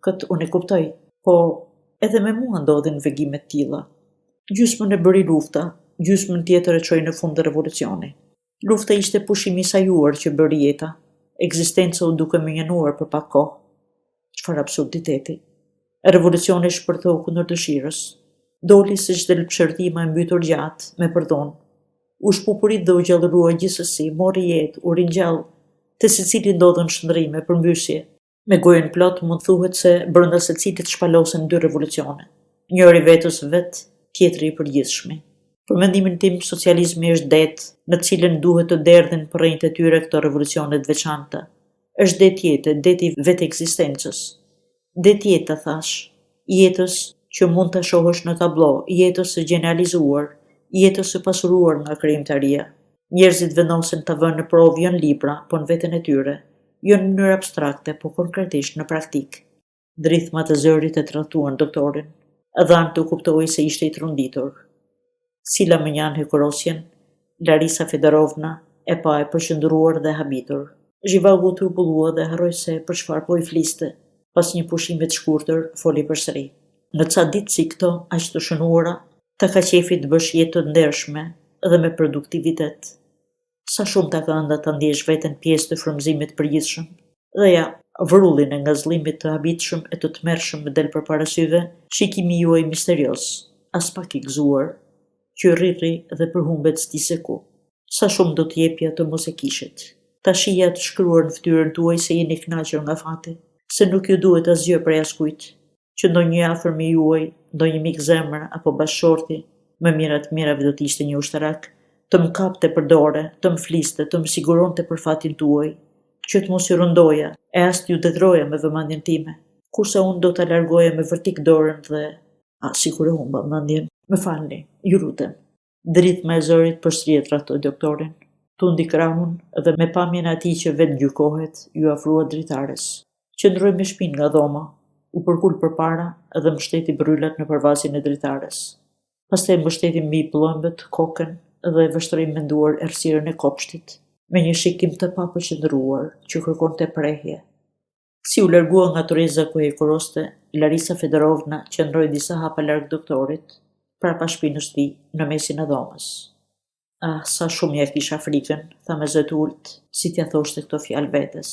këtë unë e kuptoj, po edhe me mua ndodhin vegimet tilla. Gjysmën e bëri lufta, gjysmën tjetër e çoi në fund të revolucioni. Lufta ishte pushimi i sajuar që bëri jeta. Ekzistenca u duke mënjenuar për pak kohë. Çfarë absurditeti. Revolucioni shpërtheu kundër dëshirës. Doli si çdo lëpshërtima e mbytur gjatë, me përdhon. U shpupurit dhe u gjallërua gjithsesi, mori jetë, u ringjall, te secili ndodhen shndrrime, përmbysje. Me gojën plot mund thuhet se brenda secilit shpalosen dy revolucione. Njëri vetës vet, tjetri i përgjithshmi. Për mendimin tim, socializmi është det në cilën duhet të derdhin përrejnë të tyre këto revolucionet veçanta. Është det jetë, det i vetë ekzistencës. Det jeta, thash, jetës që mund të shohësh në tablo, jetës së genializuar, jetës së pasuruar nga krijimtaria. Njerëzit vendosen të vënë në provë jo në libra, po në veten e tyre, jo në mënyrë abstrakte, po konkretisht në praktik. Drithmat e zërit e tratuan doktorin, dhanë të kuptoi se ishte i trunditur. Sila Mënjan Hekurosjen, Larisa Fedorovna e pa e përqendruar dhe habitur. Zhivagu turbullua dhe harroi se për çfarë po i fliste. Pas një pushimi të shkurtër, foli përsëri. Në ca ditë si këto, aq të shënuara, ta ka qefi të bësh jetë të ndershme dhe me produktivitet. Sa shumë ta ka ënda ta ndjesh veten pjesë të frymëzimit përgjithshëm. Dhe ja, vrullin e ngazllimit të habitshëm e të tmerrshëm më del përpara syve, shikimi juaj misterioz, as pak i gëzuar, që rriri dhe përhumbet s'di se ku. Sa shumë do t'jepja të mos e kishit. Ta shija të shkruar në fytyrën tuaj se jeni kënaqur nga fati, se nuk ju duhet asgjë prej askujt, që ndonjë afërmi juaj, ndonjë mik zemër apo bashkëshorti, më mirat mirave do të ishte një ushtarak, të më kapte për dore, të më fliste, të më siguronte për fatin tuaj, që të mos ju rëndoja, e as t'ju detroja me vëmendjen time, kurse unë do ta largoja me vërtik dorën dhe, sikur e humba mendjen, më falni, ju lutem. Dritma e zërit përsëri e trahtoi doktorin. Tundi krahun dhe me pamjen e atij që vetë gjykohet, ju afrua dritares. Qëndroi me shpinë nga dhoma, u përkul përpara dhe mbështeti bryllat në përvazin e dritares. Pastaj mbështeti mbi pëllëmbët, kokën dhe vështroi menduar errësirën e kopshtit, me një shikim të papërqendruar që kërkonte prehje. Si u largua nga Tereza ku e kuroste, Larisa Fedorovna qëndroi disa hapa larg doktorit, prapa shpinës tij në mesin e dhomës. Sa shumë ja kisha frikën, tha me zë të ulët, si t'ja thoshte këto fjalë vetes.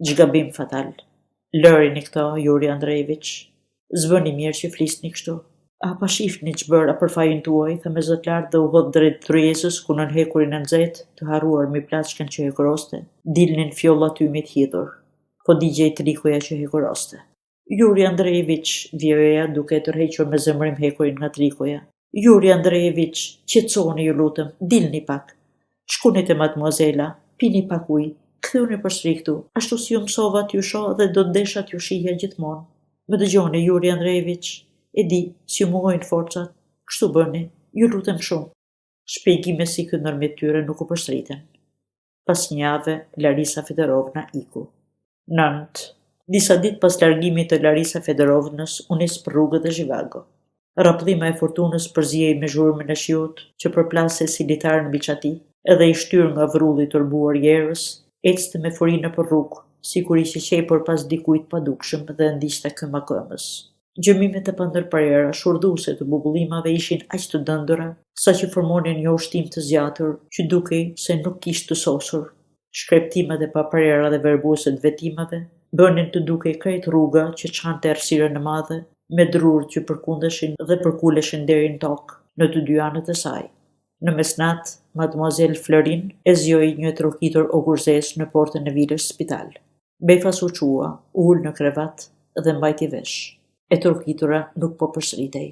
Ç'gabim fatal. Lërini këto, Yuri Andrejeviç. Zbëni mirë që flisni kështu. Pa shifni ç'bëra për fajin tuaj, tha me zë të lartë dhe u hodh drejt tryezës ku nën hekurin e nxehtë, të harruar mbi plaçkën që hekuroste, dilnin fjolla tymi të hidhur. Po digjej trikuja që hekuroste. Yuri Andrejeviç, vjeja duke tërhequr me zemrim hekurin nga trikuja. Yuri Andrejeviç, qetësoni ju lutem, dilni pak. Shkoni te mademoisella, pini pak ujë, ktheuni përsëri këtu, ashtu si ju mësova t'ju shoh dhe do të desha t'ju shihja gjithmonë. Më dëgjoni Yuri Andrejeviç, e di, si ju mungojnë forcat, kështu bëni, ju lutem shumë. Shpjegime si ky ndërmjet tyre nuk u përsëriten. Pas një jave, Larisa Fedorovna iku. 9. Disa ditë pas largimit të Larisa Fedorovnës, u nis për rrugët e Zhivago. Rapëdhima e fortunës përzihej me zhurmën e shiut që përplase si litar në biçati, edhe i shtyr nga vrulli turbuar i erës, ecte me furinë për rrugë, sikur ishte qepur pas dikujt padukshëm dhe ndiqte këmbë këmbës. Gjëmimet e pandërprerëra, shurdhuese të bubullimave ishin aq të dëndura, saqë formonin një ushtim të zgjatur që dukej se nuk kishte të sosur. Shkreptimet e paprerëra dhe verbuese të vetimave bënin të dukej krejt rruga që çante errësirën e madhe, me drurë që përkundeshin dhe përkuleshin deri në tokë, në të dy anët e saj. Në mesnat, Mademoiselle Florin e zgjoi një trokitur ogurzes në portën e vilës spital. Befas u çua, u ul në krevat dhe mbajti vesh. E trokitura nuk po përsëritej.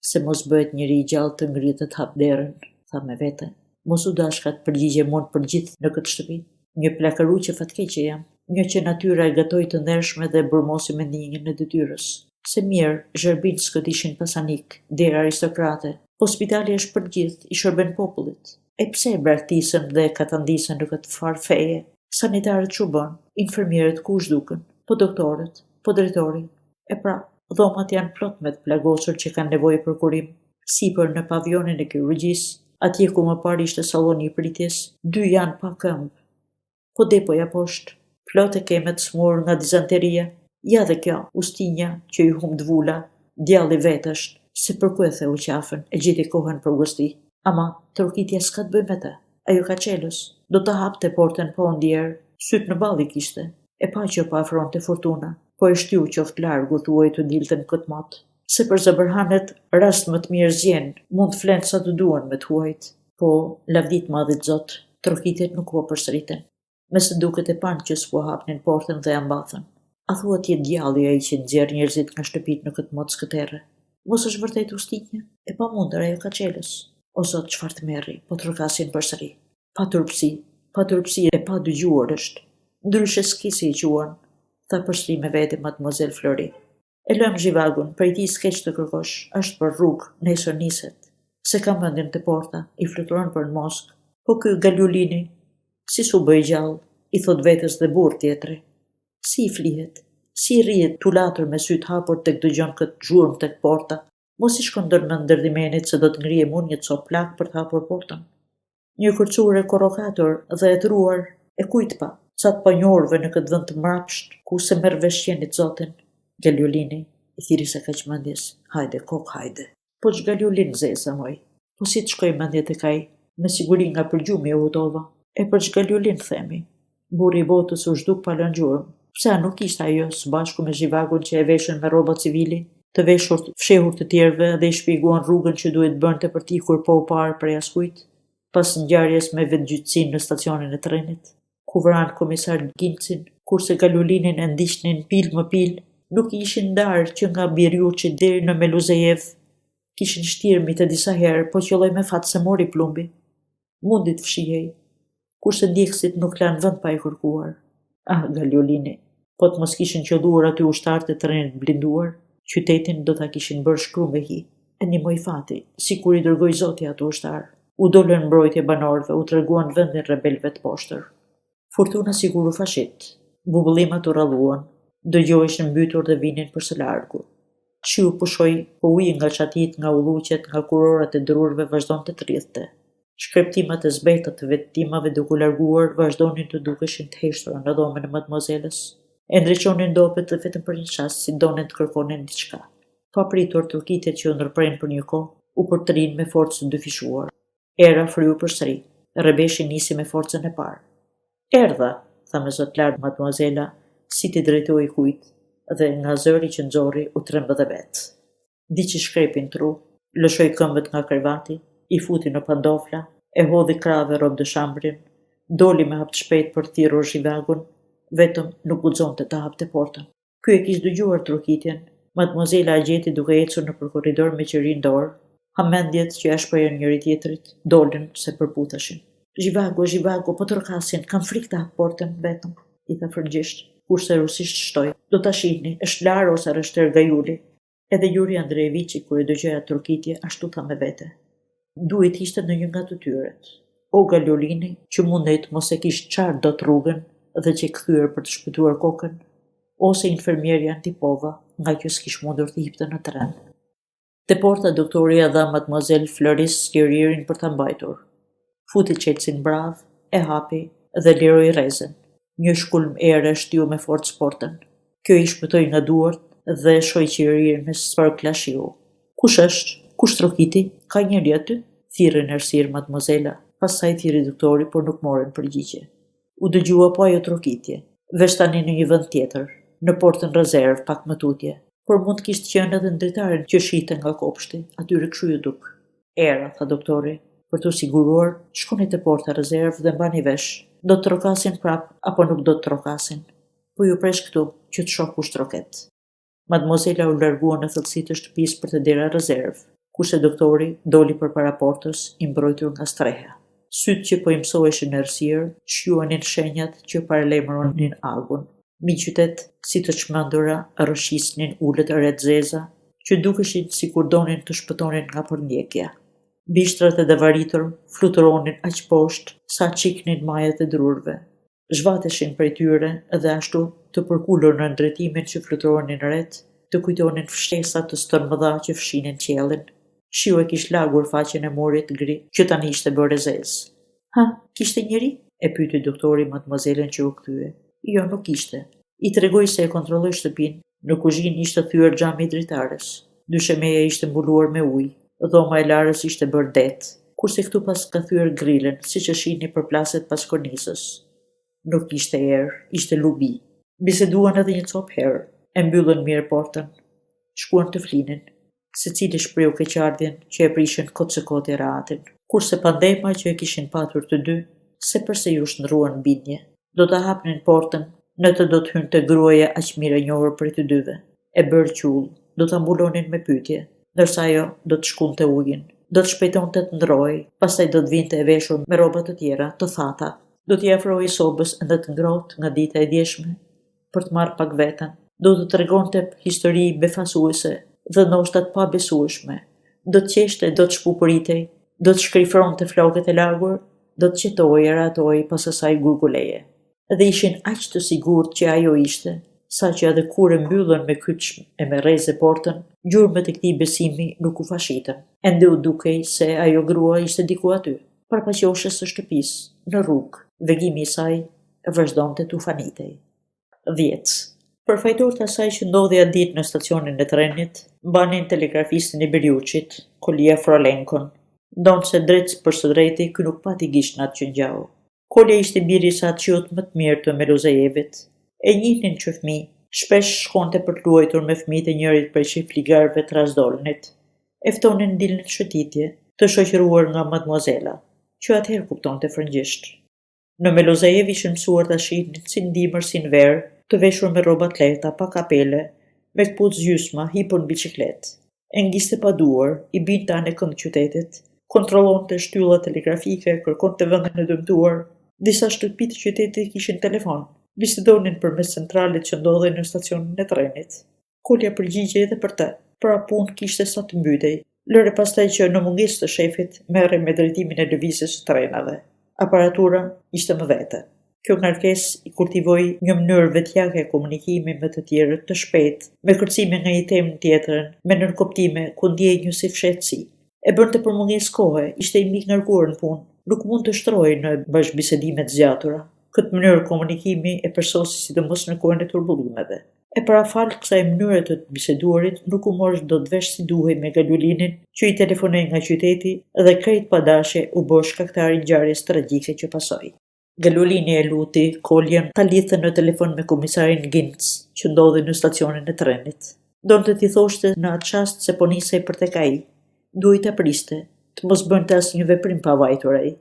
Se mos bëhet njëri i gjallë të ngrihet të hap derën, tha me vete. Mos u dashka të përgjigje mund për gjithë në këtë shtëpi. Një plakaruqe fatkeqe jam, një që natyra e gatoi të ndershme dhe burmosi mendinjën e detyrës. Se mirë, Zherbinskët ishin pasanik, deri aristokrate, po spitali është për gjithë, i shërben popullit. E pse e braktisën dhe katandisën në këtë farë feje? Sanitarët që bën, infermierët ku zhduken, po doktorët, po drejtori. E pra, dhomat janë plot me të plagosur që kanë nevojë për kurim. Sipër në pavionin e kirurgjisë, atje ku më parë ishte salloni i pritjes, 2 janë pa këmbë. Po depoja poshtë, plot e kemë të smurë nga dizanteria. Ja dhe kjo, ustinja që ju humb dvula, djalli vetë është, se për ku e theu qafën, e gjeti kohën për gosti. Ama, trokitja s'ka të bëj me të. Ajo ka qelës, do të hapte portën po ndjerë, syt në balli kishte, e pa që pa afronte fortuna, po e shtyu qoftë largu thuaj të dilte në këtë mot. Se për zëbërhanet rast më të mirë zjen, mund të flenë sa të duan me të huajt, po lavdit madhit zot, trokitjet nuk po përsëriten. Me se duket e panë që s'po hapnin portën dhe ambathën. A thua t'je djalli ai që nxjerr njerëzit nga shtëpit në këtë mod skëterre? Mos është vërtet ustiknje? E pa mundër ajo ka qelës. O zot, çfarë të merri, po trokasin përsëri. Pa turpsi e pa dëgjuar është. Ndryshe s'ki si i quan, tha përsëri me vete Mademoiselle Fleury. E lëm zhivagun, prej ti s'keq të kërkosh, është për rrugë, nesër niset. Se ka mendjen të porta, i fluturon për në moskë. Po ky Galjulini, si s'u bëj gjallë, i thot vetës dhe burr tjetri. Si i flihet, si i rrihet tulatur me syt hapur tek dëgjon këtë zhurmë tek porta, mos i shkon ndërmend ndërdimenit se do të ngrihem unë një cop plak për të hapur portën. Një kërcur e korrokatur dhe e truar, e kujt pa, sa të panjorëve në këtë vend të mrapsht, ku se merr vesh qenit zotin. Galjolini, i thiri se kaq mendjes, hajde, kok, hajde. Po ç'Galjolin zeza moj, po si të shkoj mendje tek ai, me siguri nga përgjumi e hutova. E për ç'Galjolin themi, burri i botës u zhduk pa lënë gjurmë. Pse nuk ishte ajo së bashku me zhivagun që e veshën me rroba civili, të veshur fshehur të tjerëve dhe i shpjeguan rrugën që duhet bënte për t'ikur pa u parë prej askujt, pas ngjarjes me vetgjyhtësinë në stacionin e trenit, ku vran komisar Gincin, kurse Galjolinin e ndiqnin pil më pil, nuk i ishin ndarë që nga Birjuçi deri në Meluzejev, kishin shtirmi të disa herë, po qëlloj me fat se mori plumbi. Mundi të fshihej, kurse ndjekësit nuk lanë vend pa i kërkuar. Ah, Galjolini, po të mos kishin qelluar aty ushtarët e trenit blinduar, qytetin do ta kishin bërë shkrum me hi. E ndihmoi fati, sikur i dërgoi Zoti ato ushtar. U dolën mbrojtje banorëve, u treguan vendin rebelëve të poshtër. Fortuna sigur u fashit. Bubullimat u ralluan, dëgjoheshin mbytur dhe vinin për së largu. Qiu pushoi, po uji nga çatit, nga ulluqet, nga kurorat e drurve vazhdonte të rrjedhte. Shkreptimat e zbeta të vetëtimave duke u larguar vazhdonin të dukeshin të heshtura në dhomën e mademoiselës. E ndriçonin dopet të vetëm për një çast, si donin të kërkonin diçka. Pa pritur turkitjet që u ndërpren për një kohë, u përtrin me forcë dyfishuar. Era fryu përsëri. Rrebeshi nisi me forcën e parë. Erdha, tha me zot lart mademoisela, si t'i drejtoi kujt, dhe nga zëri që nxorri u trembë vet. Diçi shkrepin tru, lëshoi këmbët nga krevati, i futi në pandofla, e hodhi krave rob dë shambrin, doli me hap të shpejt për thirrur zhivagun, vetëm nuk guxonte ta hapte portën. Ky e kishte dëgjuar trokitjen, mademoisela e gjeti duke ecur nëpër korridor me qërin dorë, hamendjet që ja shprehën njëri tjetrit, dolën se përputheshin. Zhivago, po trokasin, kam frikë ta hap portën vetëm, i tha frëngjisht, kurse rusisht shtoi. Do ta shihni, është lar ose rreshter Gajuli. Edhe Juri Andrejeviçi kur e dëgjoi atë trokitje, ashtu tha me vete. Duhet ishte në një nga të tyret. O Galjolini, që mundet mos e kish qartë dot rrugën dhe që kthyer për të shpëtuar kokën, ose infermierja Antipova, nga që s'kish mundur të hipte në tren. Te porta doktoria dha Mademoiselle Floris liririn për ta mbajtur. Futi qelsin brav, e hapi dhe liroi rrezën. Një shkulm ere shtiu me forcë portën. Kjo i shpëtoi nga duart dhe shoi liririn me sparkla shiu. Kush është? Kush trokiti? Ka njëri aty? Thirrën errësirë mademoisela, pastaj thirri doktori, por nuk morën përgjigje. U dëgjua po ajo trokitje. Vesh tani në një vend tjetër, në portën rezerv pak më tutje, por mund të kishte qenë edhe ndritaren që shite nga kopshti, aty rikshyu duk. Era, tha doktori, për të siguruar, shkoni te porta rezerv dhe mbani vesh, do të trokasin prap apo nuk do të trokasin. Po ju presh këtu që të shoh kush troket. Mademoisela u largua në thellësi të shtëpisë për të dera rezerv, kurse doktori doli përpara portës i mbrojtur nga streha. Sytë që po i mësoheshin në errësirë, shjuanin shenjat që paralajmëronin agun. Mi qytet, si të çmendura, rrëshisnin ulët e ret zeza, që dukeshin sikur donin të shpëtonin nga përndjekja. Bishtrat e davaritur fluturonin aq poshtë sa çiknin majat e drurve. Zhvateshin prej tyre dhe ashtu të përkulur në ndretimin që fluturonin ret, të kujtonin fshtesa të stërmëdha që fshinin qiellin. Shiu e kish lagur faqen e murit gri, që tani ishte bërë zezë. Ha, kishte njëri? E pyeti doktori mademoisellen që u kthye. Jo, nuk ishte. I tregoi se e kontrolloi shtëpinë. Në kuzhinë ishte thyer xhami i dritares. Dyshemeja ishte mbuluar me ujë. Dhoma e larës ishte bërë det, kurse këtu pas ka thyer grilën, siç e shihni përplaset pas kornizës. Nuk ishte erë, ishte lubi. Biseduan edhe një cop herë, e mbyllën mirë portën. shkuan të flinin, secili shprehu keqardhjen që e prishin kot se kot e rahatin, kurse pandema që e kishin patur të dy, se përse ju shndruan bindje. Do ta hapnin portën, në të do të hynte gruaja aq mirë e njohur prej të dyve, e bërë qull, do ta mbulonin me pyetje, ndërsa ajo do të shkunte ujin, do të shpejtonte të ndrojë, pastaj do të vinte e veshur me rroba të tjera, të thata, do t'i afrojë sobës ende të ngrohtë nga dita e djeshme, për të marrë pak veten, do të tregonte histori befasuese dhe ndoshta të pabesueshme, do të qeshte, do të shpupuritej, do të shkrifronte flokët e lagur, do të qetoj e ratoj pas asaj gurguleje. Dhe ishin aq të sigurt që ajo ishte, sa që edhe kur e mbyllën me kyç e me rreze portën, gjurmët e këtij besimi nuk u fashitën. Ende u dukej se ajo grua ishte diku aty, parapaqoshës së shtëpisë, në rrugë, vegimi i saj vazhdonte t'u fanitej. 10. Përfajtor të asaj që ndodhi atë ditë në stacionin e trenit, mbanin telegrafistin e Beriuçit, Kolia Frolenkon, ndonë se drejt për së drejti ky nuk pati gisht në atë që ngjau. Kolja ishte biri sa të qiut më të mirë të Meluzejevit. E njihnin që fëmijë, shpesh shkonte për të luajtur me fëmijët e njërit prej shifligarëve të Razdolnit. E ftonin dilnin në shëtitje, të shoqëruar nga mademoisella, që atëherë kuptonte frëngjisht. Në Meluzejev ishin mësuar ta shihnin si ndimër si në verë, të veshur me rroba të lehta, pa kapele, me kpucë gjysma, hipur në biçikletë. E ngiste pa duar, i binte anë kënd qytetit, kontrollonte shtyllat telegrafike, kërkonte vendin e dëmtuar. Disa shtëpi të qytetit kishin telefon, bisedonin përmes centralet që ndodhej në stacionin e trenit. Kolja përgjigjej edhe për të, pra punë kishte sa të mbytej. Lëre pastaj që në mungesë të shefit merrej me drejtimin e lëvizjes së trenave. Aparatura ishte më vete. Kjo ngarkesë i kultivoi një mënyrë vetjake komunikimi me të tjerët të shpejtë, me kërcime nga një temë në tjetrën, me nërkoptime ku ndjej një si fshehtësi. E bënte për mungesë kohe, ishte i mik ngarkuar në punë, nuk mund të shtrojë në bashkëbisedimet zgjatura. Këtë mënyrë komunikimi e përsosi sidomos në kohën e turbullimeve. E parafal kësaj mënyre të biseduarit nuk u morë do të vesh si duhej me Galulinin, që i telefonoi nga qyteti dhe krejt pa dashje u bë shkaktari i ngjarjes tragjike që pasoi. Galulini e luti Koljen ta lidhte në telefon me komisarin Gintz, që ndodhi në stacionin e trenit. Donte t'i thoshte në atë çast se po nisej për tek ai. Duhej ta priste, të mos bënte asnjë veprim pa vajtur ai.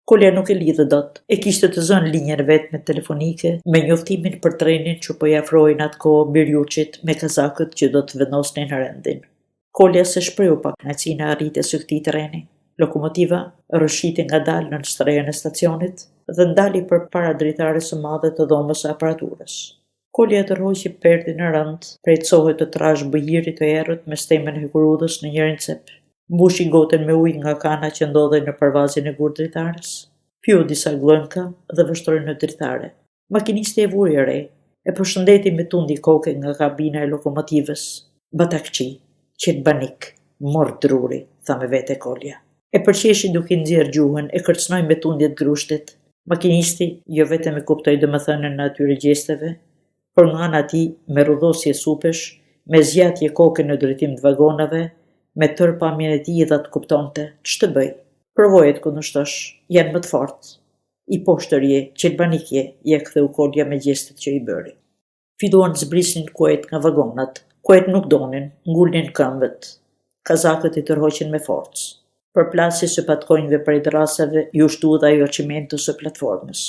Kolja nuk e lidhë dot, e kishte të zënë linjën vet me telefonike, me njoftimin për trenin që po i afroin atë kohë Beriuçit me kazakët që do të vendosnin rendin. Kolja se shprehu pak kënaqësinë e arritjes së këtij treni. Lokomotiva rrëshiti ngadalë në strehën e stacionit dhe ndali përpara dritares së madhe të dhomës së aparaturës. Kolja tërhoqi perdin në rënd, prej cohet të trash bëjirit të errët me stemën e hekurudhës në njërin cep. Mbushi goten me ujë nga kana që ndodhej në përvazjen e gur dritares. Pyu disa glënka dhe vështroi në dritare. Makinisti e vuri re, e përshëndeti me tundi koke nga kabina e lokomotivës. Batakçi, qetbanik, mor druri, tha me vete Kolja. E përqeshi duke nxjerr gjuhën, e kërcnoi me tundjet grushtit. Makinisti jo vetëm e kuptoi domethënien e atyre gjesteve, por nga ana tij me rrudhosje supesh, me zgjatje koke në drejtim të vagonave, me tërë pamjen e tij dha të kuptonte ç'të bëj. Provoje të kundërshtosh, janë më të fortë. I poshtërje, qelbanikje, ja ktheu Kolja me gjestet që i bëri. Filluan të zbrisnin kuajt nga vagonat. Kuajt nuk donin, ngulnin këmbët. Kazakët i tërhoqin me forcë. Përplasjes së patkonjve prej drasave ju shtu dhe ajo çimentës së platformës.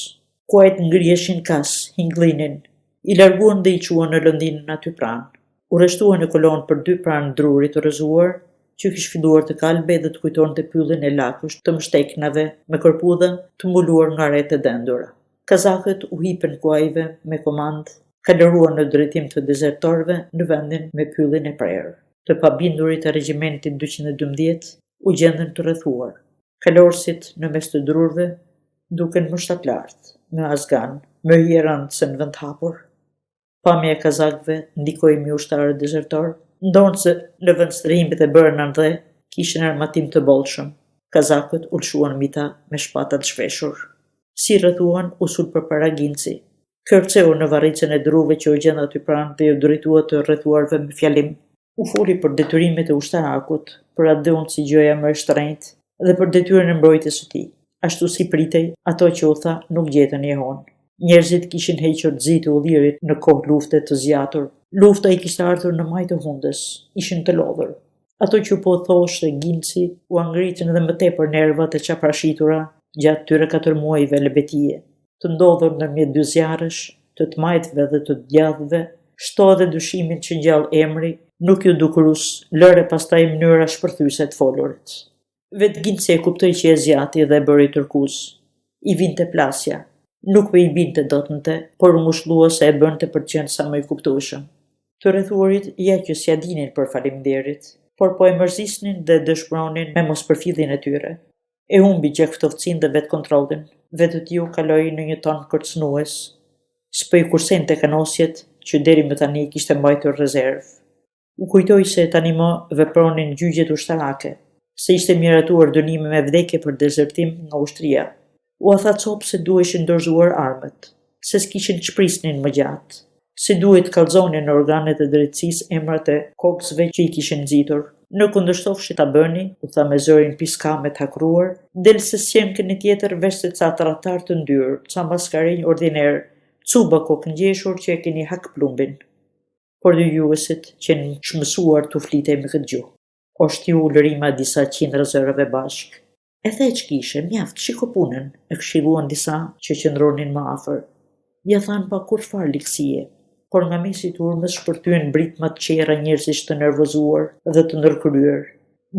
Kuajt ngriheshin kas, hingllinin. I larguan dhe i quan në lëndinën aty pranë. U rreshtuan në kolonë për 2 pranë drurit të rrëzuar, që kishte filluar të kalbe dhe të kujtonte pyllin e lakusht të mështeknave me kërpudha të mbuluar nga rreth e dendura. Kazakët u hipen kuajve me komandë, kaloruan në drejtim të dezertorëve në vendin me pyllin e prerë. Të pabindurit e regjimentit 212 u gjendën të rrethuar. Kalorësit në mes të drurve duken më shtatlartë, më azgan, më hierënd se në vend hapur. Pamja e kazakëve ndikoi me ushtarët dezertor, ndonë se në vend strehimit e bërë dhe kishin armatim të bollshëm. Kazakët u lshuan mita me shpatat shveshur. Si rrethuan u sul përpara Ginci. Kërceu në varricën e druve që u gjenda aty pranë dhe u drejtua të rrethuarve me fjalim. U foli për detyrimet e ushtarakut, për atë dhënë si gjëja më e shtrenjtë dhe për detyrën e mbrojtjes së tij. Ashtu si pritej, ato që u tha nuk gjetën jehon. Njerëzit kishin hequr xhitë u ullirit në kohë lufte të zgjatur, Lufta I kishte ardhur në maj të hundës, ishin të lodhur. Ato që po thoshte Ginci u angritën dhe më tepër nervat e qaprashitura gjatë tyre 4 muajve lebetie, të ndodhur ndërmjet dy zjarresh, të majtëve dhe të djadhëve, shto edhe dyshimin që gjallë emri nuk ju dukurus, lëre pastaj mënyra shpërthyese të folurit. Vetë Ginci e kuptoi që e zjati dhe e bëri turkuz. I vinte plasja. Nuk po I binte dotnte, por ngushëllua se e bënte për të qenë sa më I kuptueshëm. Të rrethuarit ja që s'ja dinin për faleminderit, por po e mërzisnin dhe dëshpëronin me mospërfilljen e tyre. E humbi gjak ftoftsinë dhe vetë kontrollin, vetë t'ju kaloi në një ton kërcënues. S'po I kursente kanosjet që deri më tani kishte mbajtur rezervë. U kujtoi se tani më vepronin gjyqjet ushtarake, se ishte miratuar dënimi me vdekje për dezertim nga ushtria. U tha copë se duheshin dorëzuar armët, se s'kishin çprisnin më gjatë, se duhet kallëzonin në organet e drejtësisë emrat e koksve që I kishin nxitur. Në kundërshtofshi ta bëni, u tha me zërin piskame të hakruar, del se s'jem këni tjetër veshte ca tratar të ndyrë, ca maskarinj ordiner, cuba kokë ngjeshur që e keni hak plumbin. Por dy juesit që në shmësuar të flitej me këtë gjuhë. O shtiu lërima disa qindra zërëve bashk. E the që kishe, mjaft, shiko punën, e këshilluan disa që qëndronin më afër. Ja than pa kur far liksie, por nga mesi të urmës shpërtyen britmat qera njerëzisht të nervozuar dhe të ndërkryer,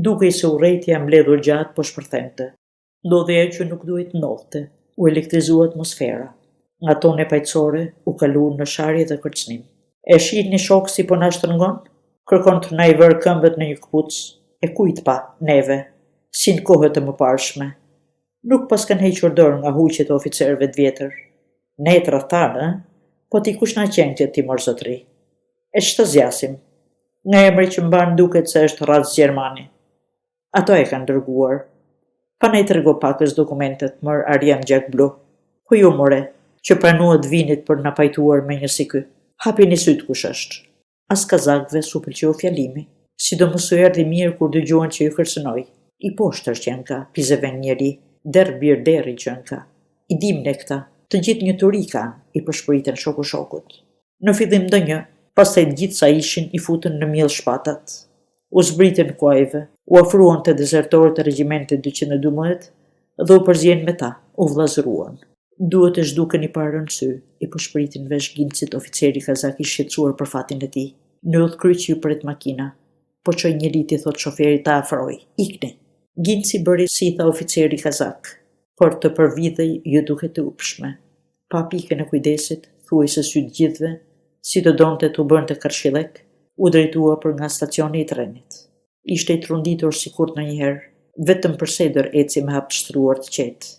dukej se urrejtja mbledhur gjatë po shpërthente. Ndodhi ajo që nuk duhet ndodhte, u elektrizua atmosfera. Nga tone pajtësore u kalu në sharje dhe kërcënim. E shih një shok si po na shtrëngon? Kërkon të na I vërë këmbët në një këpuc. E kujt pa, neve, si në kohët e mëparshme. Nuk pas kanë hequr dorë nga huqet e oficerëve të vjetër. Ne e tradhtarë, po ti kush na qenë këtë timor zotri? E ç'të zjasim? Nga emri që mban duket se është radhës Gjermani. Ato e kanë dërguar. Pa ne I trego pakës dokumentet, mër Arjan Gjak Blu. Po ju more, që pranuat vinit për na pajtuar me një si ky. Hapini syt kush është. As kazakëve s'u pëlqeu fjalimi, sidomos u erdhi mirë kur dëgjuan që ju kërcënoi. I poshtër qenë ka, pizeven njeri, der bir deri qenë ka. I dim ne këta, të gjithë një turi kanë, I përshpëritën shoku shokut. Në fillim ndonjë, pastaj të gjithë sa ishin I futën në miell shpatat. U zbritën kuajve, u ofruan të dezertorët e regjimentit 212 dhe u përzien me ta, u vllazëruan. Duhet të zhduken I parë në sy, I përshpëritin vesh Gincit oficeri kazak I shqetësuar për fatin e tij. Në udhkryq që ju pret makina, po çoj një liti thot shoferit ta afroi, ikni. Ginci bëri si I tha oficeri kazak, por të përvidhej ju duket të upshme. Pa pikën e kujdesit, thuaj se sy të gjithve, si të donte t'u bënte karshillek, u drejtua për nga stacioni I trenit. Ishte I trunditur sikur ndonjëherë, vetëm për sedër eci me hap të shtruar të qetë.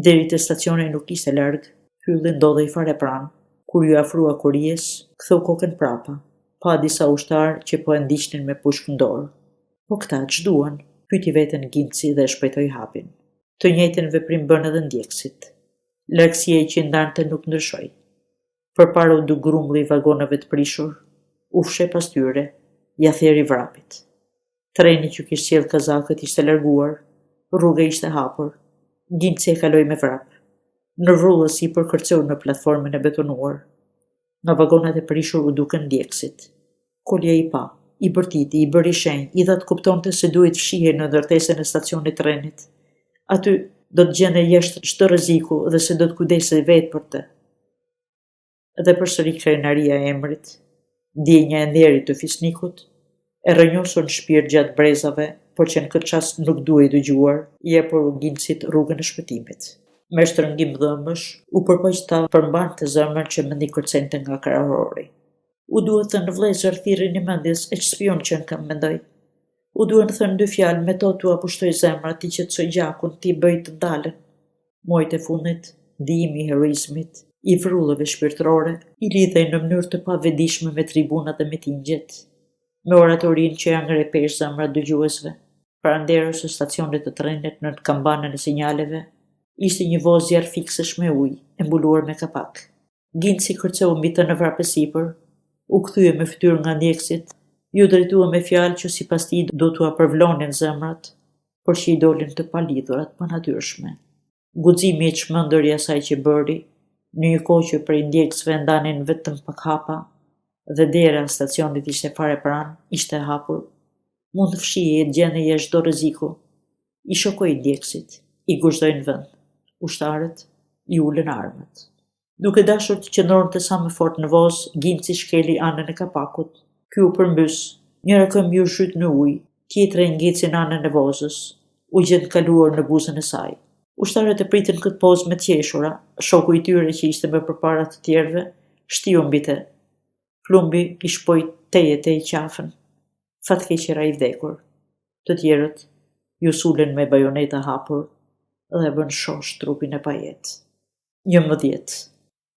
Deri te stacioni nuk ishte larg, hylli ndodhej fare pranë. Kur ju afrua kurijes, ktheu kokën prapa, pa disa ushtar që po e ndiqnin me pushk në dorë. Po këta ç'duan? Pyeti veten Ginci dhe shpejtoi hapin. Të njëjtën veprim bën edhe ndjekësit. Largësia që ndante nuk ndryshoi. Përpara u duk grumbulli I vagonave të prishur, u fshe pas tyre, ja theri vrapit. Treni që kishte sjell kazakët ishte larguar, rruga ishte hapur. Ginci e kaloi me vrap. Në rrullës I përkërceu në platformën e betonuar. Nga vagonat e prishur u dukën ndjekësit. Kolja I pa, I bërtiti, I bëri shenjë, I dha të kuptonte se duhet fshihej në ndërtesën e stacionit trenit. Aty do të gjende jashtë çdo rreziku dhe se do të kujdesej vetë për të. Dhe përsëri krenaria e emrit, ndjenja e nderit të fisnikut, e rrënjosur në shpirt gjatë brezave, por që në këtë çast nuk duhej dëgjuar, I jepur Gincit rrugën e shpëtimit. Me shtrëngim dhëmësh, u përpoq ta përmbante zemrën që mendi kërcente nga krahorori. U duhet thënë vëllezër thirrni mendjes e ç'spion që kam mendoj. U duhet thënë 2 fjalë me to t'u apushtoj zemra ti qetësoj gjakun ti bëj të dalën. Muajt e fundit, ndihimi I heroizmit, I vrullave shpirtërore, I lidhej në mënyrë të pavedishme me tribunat dhe mitingjet, me oratorin që angre pesh zemrat dëgjuesve. Praderës së stacionit të trenit në kambanën e sinjaleve, ishte një vozë zjarr fiksësh me ujë, e mbuluar me kapak. Ginci kërceu mbi të në vrapë sipër, u kthye me fytyrë nga ndjekësit, ju drejtua me fjalë që sipas tij do t'u apërvlonin zemrat, por që I dolin të palidhurat pa natyrshme. Guximi I çmendër I asaj që bëri, në një kohë që prej ndjekësve ndanin vetëm pak hapa, dhe dera në stacionit ishte fare pranë, ishte e hapur. Mund të fshihej e gjende jashtë çdo rreziku. I shokoi djegësit, i gushtoi në vend. Ushtarët i ulën armët. Duke dashur të qëndronte sa më fort në vozë, Ginci shkeli anën e kapakut. Ky u përmbys, njëra këmbë u shtyt në ujë, tjetra i ngjeci në anën e vozës. U gjet kaluar në buzën e saj. Ushtarët e pritin këtë pozë me tjeshura, shoku i tyre që ishte më përpara të tjerëve, shtiu mbi të. Plumbi i shpoi tejet e i qafën. Fatkeqëra i vdekur. Të tjerët ju sulen me bajoneta hapur dhe bën shosh trupin e pajet. 11.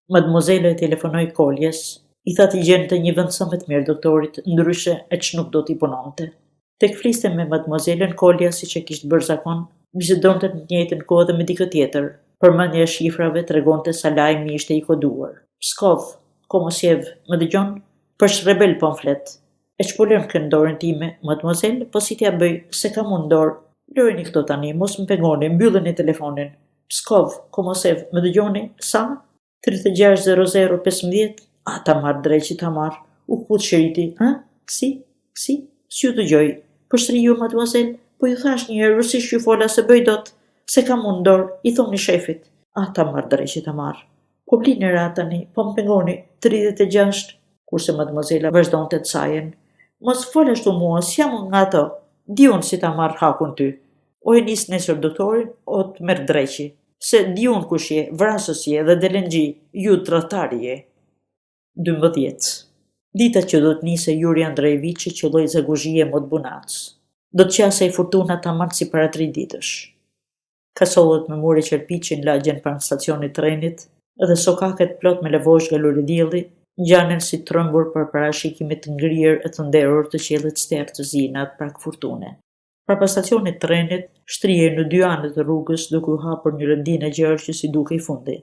Mademoiselle e telefonoi Koljes, i tha t'i gjente një vend sa më të mirë doktorit, ndryshe e ç'nuk do t'i punonte. Tek fliste me mademoisellen Kolja, siç e kishte bërë zakon, bisedonte në të njëjtën kohë dhe me dikë tjetër. Përmendja e shifrave tregonte sa lajmi ishte i koduar. Pskov, Komosjev, më dëgjon? Për shrebel po flet. E ç'polën kën dorën time, mademoiselle, po si t'ja bëj, se kam unë dorë. Lëreni këto tani, mos më pengoni, mbylleni telefonin. Pskov, Komosjev, më dëgjoni? Sa? 360015. Ta marr dreqi ta marr. U kput shëriti, ha? Si? Si u dëgjoj? Përshtri ju, mademoiselle, po ju thash një herë rusisht ju fola se bëj dot, se kam unë dorë, i thoni shefit. Ta marr dreqi ta marr. Po blini ra tani, po më pengoni, 36, kurse mademoisella vazhdonte të sajen. Mos fol ashtu mua, s'jam unë nga ato. Di unë si ta marr hakun ty. O e nis nesër doktorin, o të merr dreqi. Se di unë kush je, vrasës je dhe delengji, ju tradhtari je. 12. Dita që do të nise Yuri Andrejevic që qelloi zaguzhie mod bunac. Do të qasej fortuna tamam si para 3 ditësh. Kasollët me mure qerpiçin lagjen pranë stacionit trenit dhe sokaket plot me lëvosh nga luledielli ngjanen si trembur për parashikimit të ngrirë e të nderur të qiellit ster të zinat prak fortune. Prapa stacionit trenit shtrihej në 2 anët të rrugës duke u hapur një rëndinë e gjerë që si dukej fundi.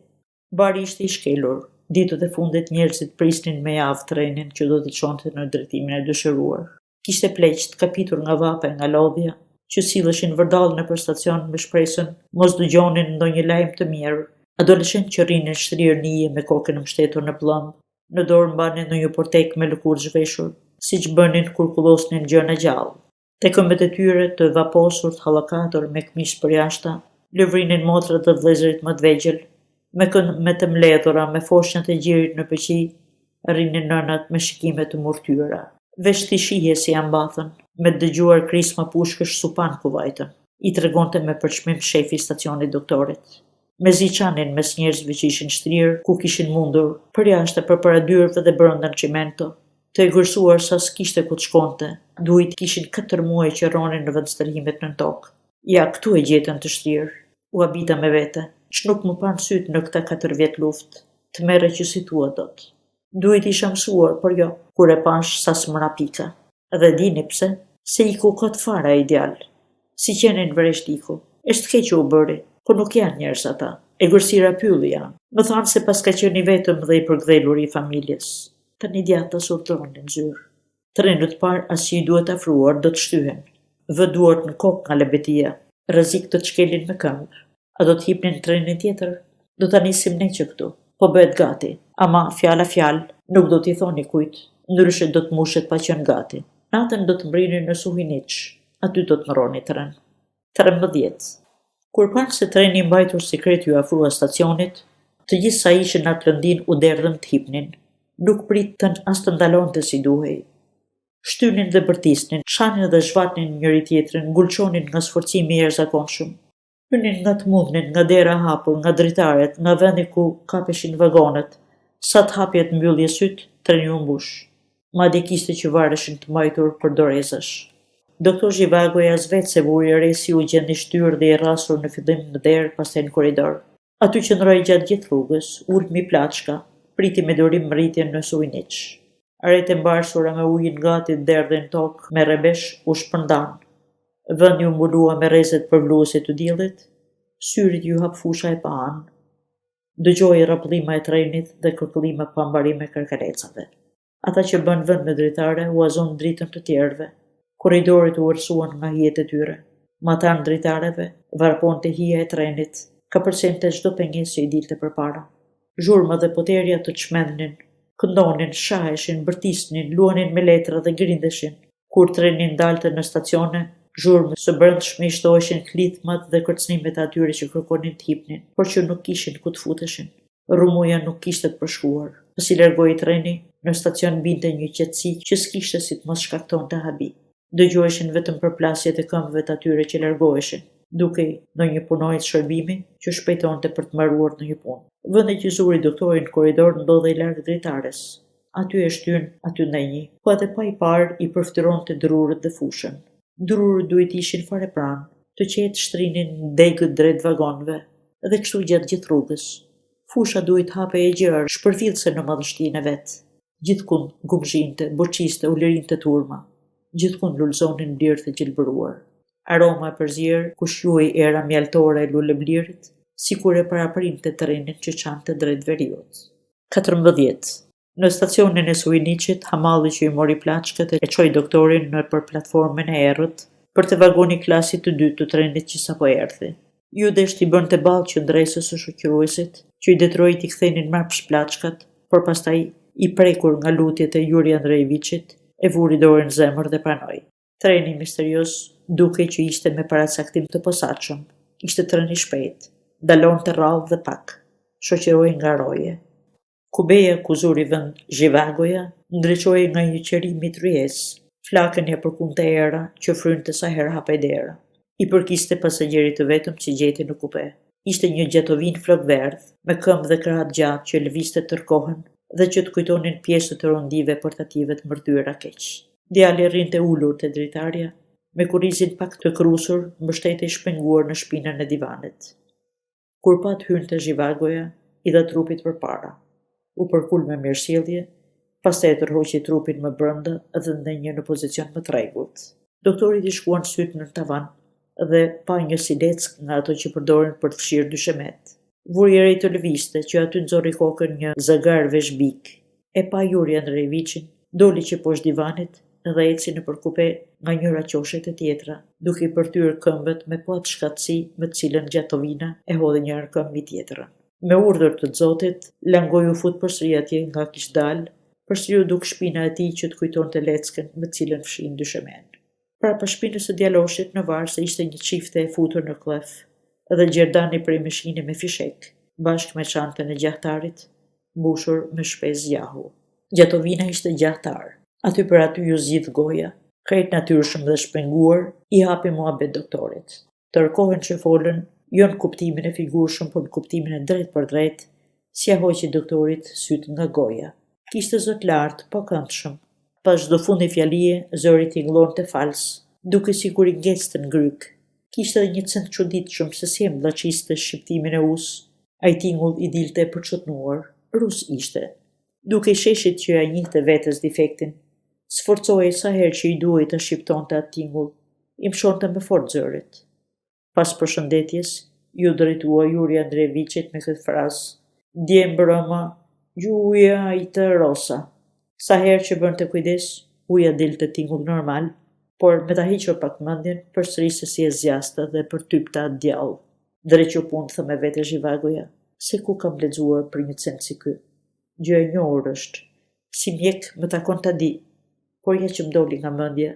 Bari ishte i shkelur. Ditët e fundit njerëzit prisnin me javë trenin që do të çonte në drejtimin e dëshiruar. Kishte pleqt kapitur nga vape nga lodhja, që silleshin vërdall nëpër stacion me shpresën mos dëgjonin ndonjë lajm të mirë. Adoleshent që rrinin shtrirë nije me kokën mbështetur në plumb, në dorë mbanin ndonjë portek me lëkurë zhveshur, siç bënin kur kullosnin gjëna gjallë. Te këmbët e tyre të vaposur të hallakatur me këmishë përjashta, lëvrinin motrat dhe vëllezërit më të vegjël, me këmbë me të mbledhura me foshnjat e gjirit në pëqi, rrinin nënat me shikime të murtyra. Veç t'i shihje si ambathën, me dëgjuar krisma pushkësh supan ku vajtën. I tregonte me përçmim shefi i stacionit doktorit. Me ziçanin mes njerëzve që ishin shtrirë, ku kishin mundur, përjashte përpara dyrëve dhe brenda në çimento, të egërsuar sa s'kishte ku të shkonte. Duit kishin 4 muaj që rronin në vend stërhimet në tokë. Ja, këtu e gjetën të shtrirë. U habita me vete. Ç'nuk më pan syt në këta 4 vjet luftë, të merre që si thua dot. Duhet isha mësuar, por jo, kur e pash sa s'mëra pika. Dhe dini pse? Se iku kot fara ideal. Si qenin vresht iku. E s't'ke që u bëri, po nuk janë njerëz ata. Egërsira pylli janë. Më thanë se pas ka qenë i vetëm dhe i përkdhelur i familjes. Tani djata surtronin zyrë. Trenët parë as që i duhet afruar do të shtyhen. Vë duart në kokë nga lebetia. Rrezik të çkelin me këmbë. A do të hipnin trenin tjetër? Do ta nisim ne që këtu. Po bëhet gati. Ama fjalë, nuk do t'i thoni kujt, ndryshe do të mushet pa qenë gati. Natën do të mbrinin në Suhiniç. Aty do të mbroni tren. 13. Kur panë se treni i mbajtur sekret ju afrua stacionit, të gjithë sa ishin në atë lëndin u derdhën të hipnin. Nuk pritën as të ndalonte si duhej. Shtynin dhe bërtisnin, shanin dhe zhvatnin njëri tjetrin, ngulçonin nga sforcimi i jashtëzakonshëm. Hynin nga të mundnin, nga dera hapur, nga dritaret, nga vendi ku kapeshin vagonet. Sa të hapjet mbyllje syt, treni u mbush. Madje kishte që vareshin të mbajtur për dorezësh. Doktor Zhivagoj as vetë se vuri re si u gjendi shtyrë dhe i rrasur në fillim në derë, pastaj në korridor. Aty qëndroi gjatë gjithë rrugës, ulmi plaçka, priti me durim rritjen në Suhiniç. Arete mbarsura me ujin gati derdhin tokë me rrebesh u shpërndan. Vendi u mbulua me rrezet përmbluese të diellit, syrit ju hap fusha e paanë. Dëgjoi rrapëllima e trenit dhe kërkëllime pa mbarime kërkalecave. Ata që bën vend me dritare u azon dritën të tjerëve. Korridorit uërsuan nga hijet e tyre. Matan dritareve varponte hija e trenit, ka përcente çdo pengesë që i dilte përpara. Zhurma dhe poterja të çmendnin, Këndonin, shaheshin, bërtisnin, luanin me letra dhe grindeshin. Kur treni ndalte në stacione, zhurmë së brendshme i shtoheshin klithmat dhe kërcënimet e atyre që kërkonin të hipnin, por që nuk kishin ku të futeshin. Rumuja nuk kishte të përshkuar. Pasi largoi treni, në stacion binte një qetësi që s'kishte si të mos shkaktonte habi. Dëgjoheshin vetëm përplasjet e këmbëve të atyre që largoheshin, duke në një punojës shërbimi që shpejtonte për të mbaruar në një punë. Vendi që zuri doktorin në korridor ndodhej larg dritares. Aty e shtyn, aty ndajnji, po edhe pa i parë i përftyronte drurët dhe fushën. Drurët duhet ishin fare pranë, të qetë shtrinin degët drejt vagonëve, dhe kështu gjatë gjithë rrugës. Fusha duhet hape e gjerë, shpërfillse në madhështinë e vet. Gjithkund gumzhinte, boçiste, ulërinte turma. Gjithkund lulzonin blerë të gjelbëruar. Aroma e përzier ku shjuej era mjaltore e luleblirit, sikur e paraprinte trenin që çante drejt veriut. 14. Në stacionin e Suiniqit, hamalli që i mori plaçkat e çoi doktorin në për platformën e errët për të vagoni klasit të dytë të trenit që sapo erdhi. Ju desht i bënte ballë qëndresës së shoqëruesit, që i detroi t'i kthenin mbrapsht plaçkat, por pastaj i prekur nga lutjet e Juri Andrejeviçit, e vuri dorën në zemër dhe pranoi. Treni misterios dukej që ishte me paracaktim të posaçëm. Ishte tren i shpejt, dalonte rrallë dhe pak, shoqëroi nga roje. Kubeja ku zuri vend Zhivagoja ndriçoi nga një qeri mitryes, flakën ja përkunte era që frynte sa herë hapej dera. I përkiste pasagjerit të vetëm që gjeti në kupe. Ishte një gjatovin flok verdh, me këmbë dhe krah gjatë që lëvizte tërkohën dhe që të kujtonin pjesët të rondive portative të mbërthyer keq. Djali rrinte ulur te dritarja, me kurrizin pak të krusur, mbështetej shpenguar në shpinën e divanit. Kur pat hynte Zhivagoja, i dha trupit përpara. U përkul me mirësjellje, pastaj e tërhoqi trupin më brenda dhe ndenjë në pozicion më të rregullt. Doktori i shkuan syt në tavan dhe pa një sileck nga ato që përdoren për të fshirë dyshemet. Vuri re të lëvizte që aty nxorri kokën një zagar veshbik. E pa Juri Andrejeviçin, doli që poshtë divanit dhe eci nëpër kupe nga njëra qoshet e tjetra, duke i përthyer këmbët me po atë shkatësi me të cilën gjatovina e hodhi njëra këmbë mbi tjetrën. Me urdhër të Zotit, langoi u fut përsëri atje nga kishte dalë, përsëri u duk shpina e tij që të kujtonte leckën me të cilën fshin dyshemen. Pra për shpinës së djaloshit në varë se ishte një çifte e futur në klef, dhe Gjerdani prej mishine me fishek, bashkë me çantën e gjahtarit, mbushur me shpezë zjahu. Gjatovina ishte gjahtar. Aty për aty ju zgjidh goja, krejt natyrshëm dhe shpenguar, i hapi muhabet doktorit. Tërkohën që folën, jo në kuptimin e figurshëm, por në kuptimin e drejt për drejt, si ja hoqi doktorit syt nga goja. Kishte zot lartë, po këndshëm. Pas çdo fundi fjalie, zëri tingëllonte fals, duke sikur i ngecte në gryk. Kishte edhe një cent çuditshëm se si e mbllaqiste shqiptimin e us. Ai tingull i dilte e përçotnuar, rus ishte. Duke i sheshit që ai njihte vetes defektin, sforcohej sa herë që i duhej ta shqiptonte atë tingull, i mshonte me fort zërit. Pas përshëndetjes, ju drejtua Juri Andrejeviçit me këtë frazë: "Dje mbrëma, gjuja i të rosa." Sa herë që bënte kujdes, uja dilte tingull normal, por me ta hiqur pak mendjen, përsëri si e zjasta dhe përtypta atë djallë. Drejt që punë thë me vete Zhivagoja, se ku kam lexuar për një cent si ky. Gjë e njohur është, si mjek më takon ta di, por ja që m'doli nga mendja,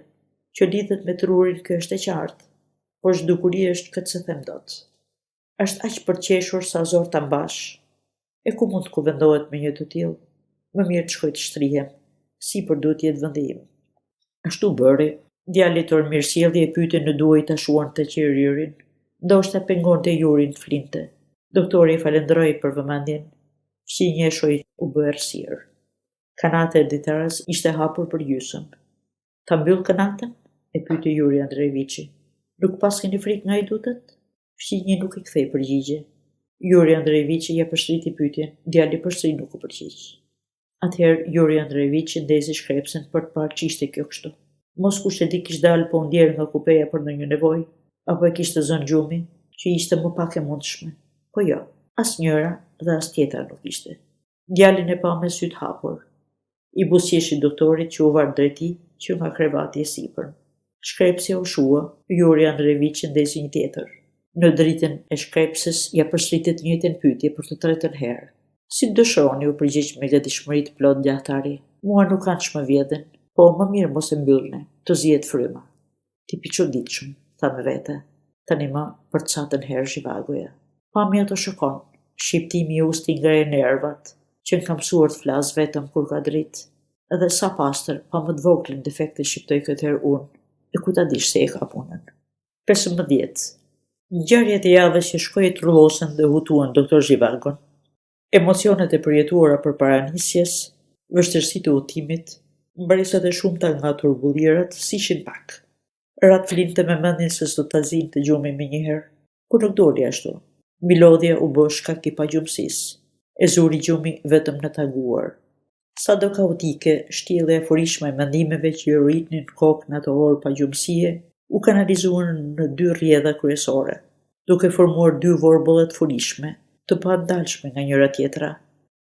që lidhet me trurin kjo është e qartë, por zhdukuri është këtë se them dot. Është aq përqeshur sa zor ta mbash. E ku mund të kuvendohet me një të tillë? Më mirë të shkoj të shtrihem, si për duhet jetë vendi im. Ashtu bëri, djali tër mirësjellje e pyeti në duaj ta shuante qiririn, ndoshta pengonte Jurin të flinte. Doktori e falenderoi për vëmendjen, fqinje e shoj u bë errësirë. Kanata e ditaras ishte hapur për gjysëm. Ta mbyll kanatën? E pyeti Juri Andrejeviçi. Nuk pas keni frikë nga idutet? Fqinje nuk i kthei përgjigje. Juri Andrejeviçi ja përsëriti pyetjen, djali përsëri nuk u përgjigj. Atëherë Juri Andrejeviçi ndezi shkrepsen për të parë ç'ishte kjo kështu. Mos kush e di kishte dalë po ndjerë nga kupeja për ndonjë nevojë, apo e kishte zënë gjumi, që ishte më pak e mundshme. Po jo, asnjëra dhe as tjetra nuk ishte. Djalin e pa me syt hapur. I buzëqeshi doktorit që u var drejt tij, që nga krevati e sipër. Shkrepsja u shua, Juri Andrejeviçi ndezi një tjetër. Në dritën e shkrepsës ja përsëritet të njëjtën pyetje për të tretën herë. Si dëshironi, u përgjigj me gatishmëri të plot gjahtari. Mua nuk kanë ç'më vjedhin, po më mirë mos e mbyllni, të zihet fryma. Ti pi çuditshëm, tha me vete. Tani më për të çatën herë zhivagoja. Pamja të shokon, shqiptimi i usti nga e nervat, që në kam mësuar të flas vetëm kur ka dritë. Edhe sa pastër, pa më të voglin defekte shqiptoj këtë herë unë, e ku ta dish se e ka punën. 15. Ngjarjet e javës që shkoi trullosën dhe hutuan doktor Zhivagon. Emocionet e përjetuara përpara nisjes, vështirësitë e udhëtimit, mbaresat e shumta nga turbullirat, s'ishin pak. Rat flinte me mendjen se s'do ta zinte gjumi menjëherë, por nuk doli ashtu. Milodhja u bë shkak i pagjumësisë. E zuri gjumi vetëm në taguar. Sa do kaotike, shtjellja e furishme e mendimeve që ju rritnin kokë në ato orë pagjumësie, u kanalizuan në 2 rrjedha kryesore, duke formuar 2 vorbulla të furishme, të pandalshme nga njëra tjetra.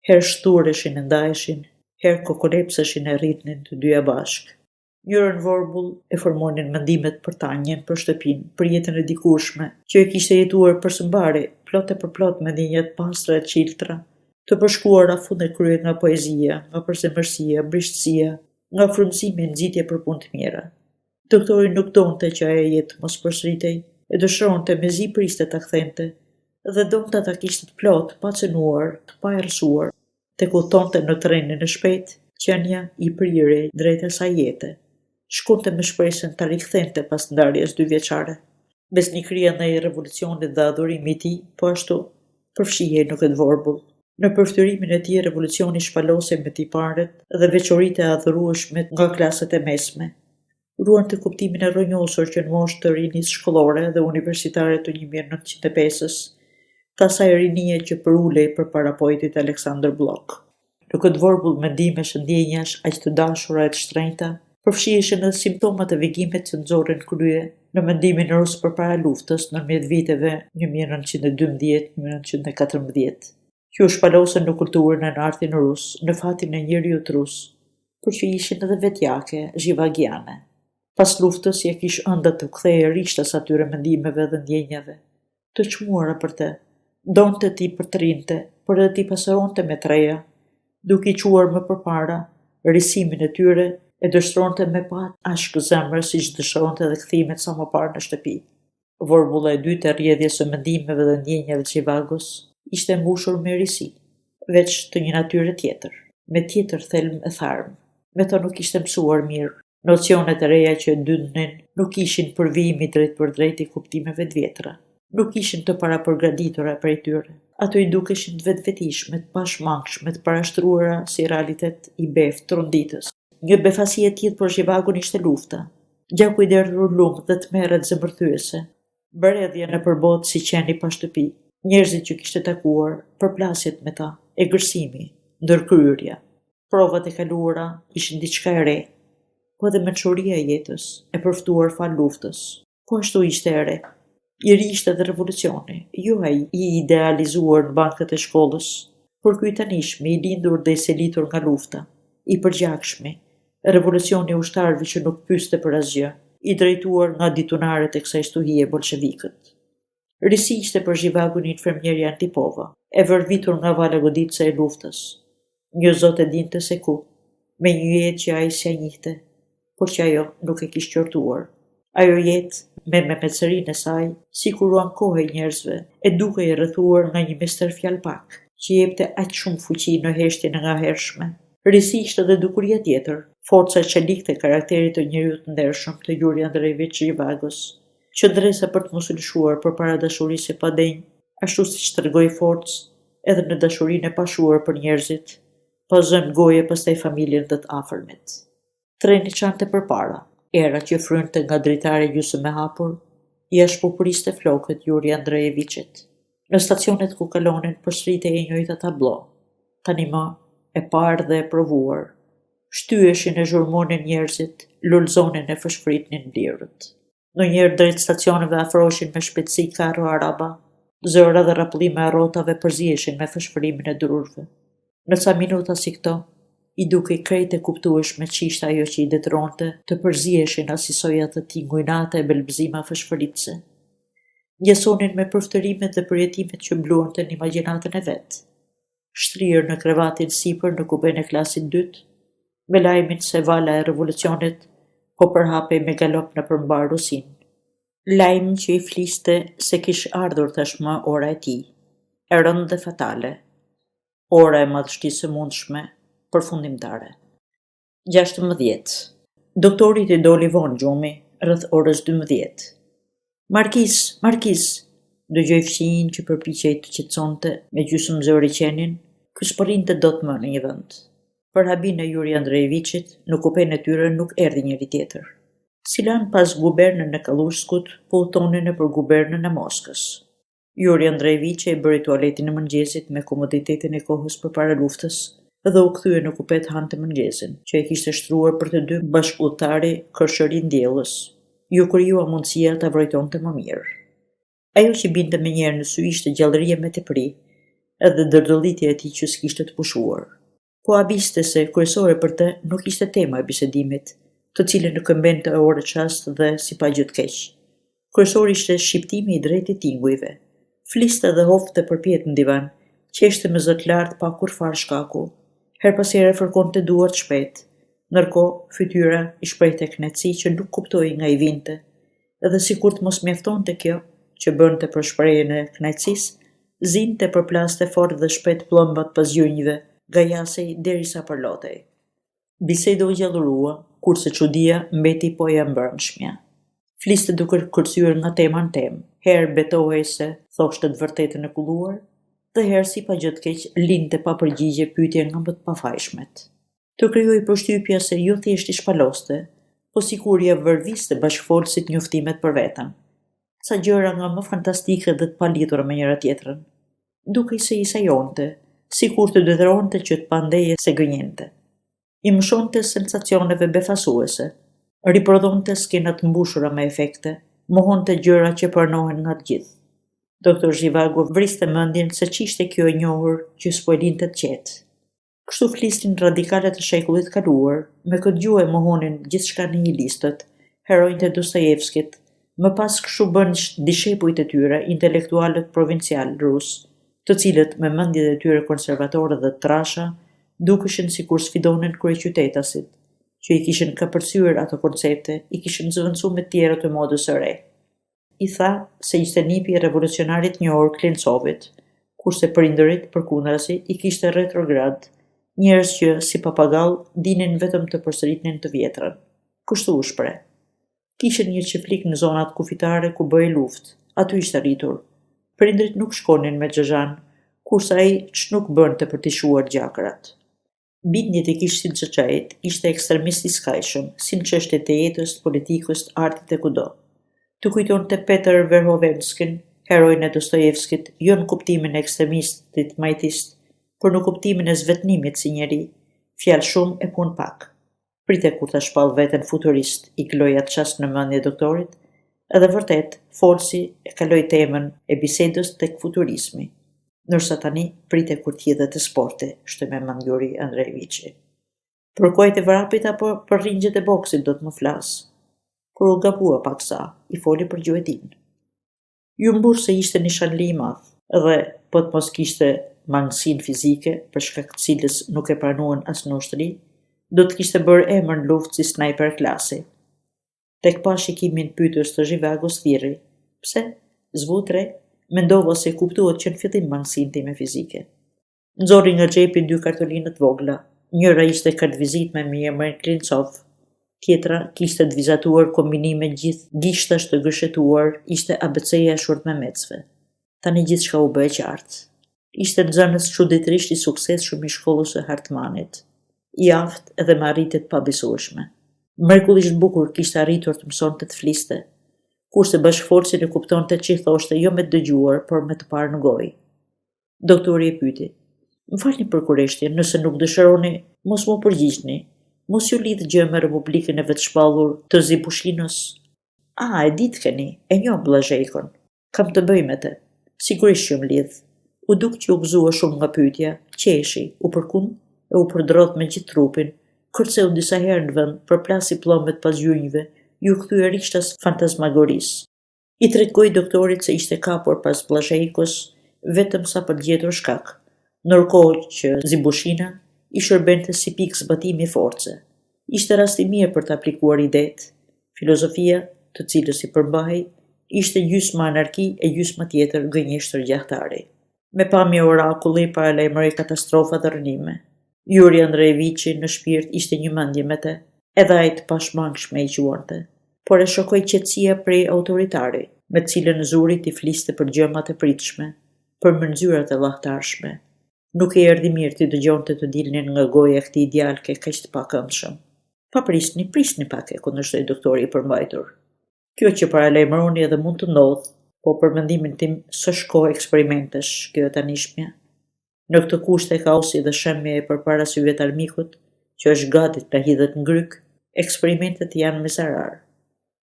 Herë shtureshin e ndaheshin, herë kokolepseshin e rritnin të dyja bashkë. Njërën vorbull e formonin mendimet për tanjen, për shtëpinë, për jetën e dikurshme, që e kishte jetuar përshëmbari, plot e përplot me ndjenjat pastra e qiltra, të përshkuara fund e krye nga poezia, nga përzemërsia, brishtësia, nga frymëzimi e nxitje për punë të mira. Doktori nuk donte që ajo jetë mos përsëritej, e dëshironte mezi priste ta kthente, dhe donte ta kishte të plot, pa cënuar, të pa errësuar, tek u thonte në trenin e shpejt, qenia i prirej drejt asaj jete. Shkonte me shpresën ta rikthente pas ndarjes 2 vjeçare. Besnikëria ndaj revolucionit dhe adhurimi i tij, po ashtu, përfshihej në këtë vorbull. Në përftyrimin e tij revolucioni shpalosej me tiparet dhe veçoritë e adhurueshme nga klaset e mesme. Ruan të kuptimin e rrënjosur që në moshë të rinis shkollore dhe universitare të 1905-s, ka asaj rinie që përulej përpara poetit Alexander Blok. Në këtë vorbull mendimesh, ndjenjash, aq të dashura e të shtrenjta, përfshiheshin edhe simptomat e vegimit që nxorën krye në mendimin rus përpara luftës ndërmjet viteve 1912-1914, që u shpalosën në kulturën e në artin rus, në fatin e njeriut rus, por që ishin edhe vetjake, zhivagiane. Pas luftës ja kish ëndat të kthejë rishtës atyre mendimeve dhe ndjenjave, të çmuara për te, donte ti përtrinte, por edhe ti pasëronte me treja, duke i quar më përpara risimin e tyre e dështronte me pa ashk zemër siç dëshironte edhe kthimet sa më parë në shtëpi. Vorbulla e dytë e rrjedhjes së mendimeve dhe ndjenjave të Zhivagos ishte mbushur me risi, veç të një natyre tjetër, me tjetër thelm e tharm. Me to nuk ishte mësuar mirë. Nocionet e reja që e dyndnin nuk ishin përvijimi drejt për drejt i kuptimeve të vjetra. Nuk ishin të parapërgatitura prej tyre. Ato i dukeshin të vetvetishme, të pashmangshme, të parashtruara si realitet i beft tronditës. Një befasi e tillë për Zhivagun ishte lufta. Gjaku i derdhur lumë dhe të merret zemërthyese. Bërjedhja në përbot si qeni pa shtëpi. Njerëzit që kishte takuar, përplasjet me ta, e gërsimi, ndërkryrja. Provat e kaluara ishin diçka e re, po edhe mençuria e jetës, e përftuar fal luftës. Po ashtu ishte e re. I ri ishte edhe revolucioni, jo ai i idealizuar në bankët e shkollës, por ky tanishmi i lindur dhe i selitur nga lufta, i përgjakshmi, revolucioni ushtarëve që nuk pyeste për asgjë, i drejtuar nga ditunaret e kësaj stuhie bolshevikët. Risi ishte për Zhivagun infermierja Antipova, e vërvitur nga vala goditëse e luftës. Një zot e dinte se ku, me një jetë që ai s'ja njihte, por që ajo nuk e kishte qortuar. Ajo jetë, me mecerinë e saj, sikur u ankohej njerëzve, e dukej e rrethuar nga një mister fjalpak, që jepte aq shumë fuqi në heshtjen e ngahershme. Risi ishte edhe dukuria tjetër, forca që likte karakterit të njeriut të ndershëm të Juri Andrejevich Zhivagos, që dresa për të mos u lëshuar përpara dashurisë së padenj, ashtu siç tregoi forcë edhe në dashurinë e pashuar për njerëzit, pa zënë goje pastaj familjen dhe të afërmit. Treni çante përpara, era që frynte nga dritare gjysmë e hapur, ja shpupuriste flokët Juri Andrejevichit. Në stacionet ku kalonin përsëritej e njëjta tablo, tani më e parë dhe e provuar. Shtyeshin e zhurmonin njerëzit, lulzonin e fshfritnin lirët. Ndonjëherë drejt stacioneve afroheshin me shpejtësi karro araba, zëra dhe rrapëllime e rrotave përziheshin me fshfrimin e drurve. Në ca minuta si këto, i dukej krejt e kuptueshme ç'ishte ajo që i detronte të përziheshin asisoja të tingujnate e belbëzima fshfritëse. Njësonin me përftërimet dhe përjetimet që mbluante në imagjinatën e vet. shtrirë në krevatin sipër në kupen e klasit 2, me lajmin se vala e revolucionit po përhapej me galop në përmbar Rusin. Lajm që i fliste se kish ardhur tashmë ora e tij, e rëndë dhe fatale, ora e madhështisë së mundshme, përfundimtare. 16. Doktorit i doli vonë gjumi, rreth orës 12. Markiz, dëgjoj fëmijën që përpiqej të qetësonte me gjysmë zëri qenin, ky s'porrinte dot më në një vend. Për habin e Yuri Andrejeviçit, në kupen e tyre nuk erdhi njëri tjetër. Si lanë pas gubernën e Kalushskut, po utonin nëpër gubernën e Moskës. Yuri Andrejeviçi e bëri tualetin e mëngjesit me komoditetin e kohës përpara luftës dhe u kthye në kupet hante mëngjesin, që e kishte shtruar për të dy bashkëudhtari Kërshërin Diellës. Ju krijua mundësia ta vrojtonte më mirë. Ajo që binte menjëherë në sy ishte gjallëria me tepri, edhe dërdëllitja e tij që s'kishte të pushuar. Po abiste se kryesore për të nuk ishte tema e bisedimit, të cilën në këmbente e orë çast dhe si pa gjë të keq. Kryesori ishte shqiptimi i drejtë i tingujve. Fliste dhe hofte përpjet në divan, qeshte me zot lart pa kurfar shkaku. Her pas here fërkonte duart shpejt, ndërkohë fytyra i shprehte kënaqësi që nuk kuptoi nga i vinte, edhe sikur të mos mjaftonte kjo, që bënte për shprehjen e kënaqësisë, zinte përplaste fort dhe shpejt pllombat pas gjunjëve, gajasej derisa përlotej. Biseda u gjallërua, kurse çudia mbeti po e mbrëmshmja. Fliste duke kërcyer nga tema në temë, herë betohej se thoshte të vërtetën e kulluar, dhe herë si pa gjë të keq linte pa përgjigje pyetje nga më të pafajshmet. Të krijoi përshtypja se jo thjesht i shpaloste, po sikur ia vërviste bashkëfolësit njoftimet për veten. Ca gjëra nga më fantastike dhe të palidhura me njëra tjetrën. Dukej se i sajonte, sikur të detyronte që të pandeje se gënjente. I mshonte sensacioneve befasuese, riprodhonte skena të mbushura me efekte, mohonte gjëra që pranohen nga të gjithë. Doktor Zhivago vriste mendjen se ç'ishte kjo e njohur që s'po e linte të qetë. Kështu flisnin radikalet e shekullit kaluar, me këtë gjuhë e mohonin gjithçka nihilistët, heronjtë e Dostojevskit, më pas kështu bën dishepujt e tyre, intelektualët provincial rus, të cilët me mendjet e tyre konservatore dhe të trasha, dukeshin sikur sfidonin kryeqytetasit, që i kishin kapërcyer ato koncepte, i kishin zëvendësuar me tjera të modës së re. I tha se ishte nipi i revolucionarit njohur Klintcovit, kurse prindërit përkundrazi i kishte retrograd, njerëz që si papagall dinin vetëm të përsëritnin të vjetrën. Kështu u shpreh. Kishin një çiftlik në zonat kufitare ku bëhej luftë, aty ishte rritur. Prindrit nuk shkonin me xhexhan, kurse ai ç'nuk bënte për t'i shuar gjakrat. Bindjet e kishte Xhaxhait, ishte ekstremist i skajshëm, si në çështjet e jetës, politikës, artit e kudo. Të kujtonte Petër Verhovenskin, heroin e Dostojevskit, jo në kuptimin e ekstremistit majtist, por në kuptimin e zvetnimit si njeri, fjalë shumë e punë pak. Prite kur ta shpall veten futurist, i kloi atë çast në mendje doktorit, edhe vërtet, folsi e kaloi temën e bisedës tek futurizmi. Ndërsa tani prite kur t'hidhet të sporti, shtoi me mend Yuri Andrejeviçi. Për kojt e vrapit apo për ringjet e boksit do të më flas. Kur u gabua paksa, i foli për gjuetin. Ju mbur se ishte një shanli i madh, dhe po të mos kishte mangësinë fizike, për shkak të cilës nuk e pranuan as në ushtri, do të kishte bërë emër në luftë si snajper klasi. Tek pa shikimin pyetës të Zhivagos thirri. Pse? Zvutre, mendova se kuptuat që në fillim mangësinë time fizike. Nxorri nga xhepi 2 kartolinët vogla. Njëra ishte kartvizit me emrin Klintcov, tjetra kishte të vizatuar kombinime gjithë gishtash të gëshetuar, ishte ABC-ja e Shurtmemecve. Tani gjithçka u bë e qartë. Ishte nxënës çuditërisht i suksesshëm i shkollës së Hartmanit, i aftë edhe me arritje të pabesueshme. Mrekullisht bukur kishte arritur të mësonte të fliste, kurse bashkëfolësi e kuptonte që i thoshte jo me të dëgjuar, por me të parë në gojë. Doktori e pyeti. Më falni për kurreshtjen, nëse nuk dëshironi, mos më përgjigjni. Mos ju lidh gjë me Republikën e vetshpallur të Zipushinës. E ditë keni, e njoh Bllazhejkon. Kam të bëj me të. Sigurisht që më lidh. U duk që u gëzua shumë nga pyetja, qeshi, u përkund e u përdrodh me gjithë trupin, kërceu disa herë në vend, përplasi pllomet pas gjunjëve, ju kthye rishtas fantazmagorisë. I tregoi doktorit se ishte kapur pas Bllazhejkos vetëm sa për gjetur shkak, Ndërkohë që Zibushina i shërbente si pikë zbatimi force. Ishte rast i mirë për të aplikuar idetë. Filozofia, të cilës i përbahej, ishte gjysma anarki e gjysma tjetër gënjeshtër gjahtari. Me pamje orakulli paralajmëroi katastrofa dhe rënime. Yuri Andrejeviçi në shpirt ishte një mendje me të, edhe ai të pashmangshme i quante, por e shokoi qetësia prej autoritari, me të cilën zuri t'i fliste për gjëmat e pritshme, për mënyrët e llahtarshme. Nuk e erdhi mirë t'i dëgjonte të dilnin nga goja e këtij djalke kaq të pakëndshëm. Pa prisni pak e kundërshtoi doktori i përmbajtur. Kjo që paralajmëroni edhe mund të ndodhë, po për mendimin tim s'është kohë eksperimentesh kjo e tanishmja. Në këtë kushte kaosi dhe shëmja e përpara syve të armikut, që është gati të hidhet në gryk, eksperimentet janë me zarar.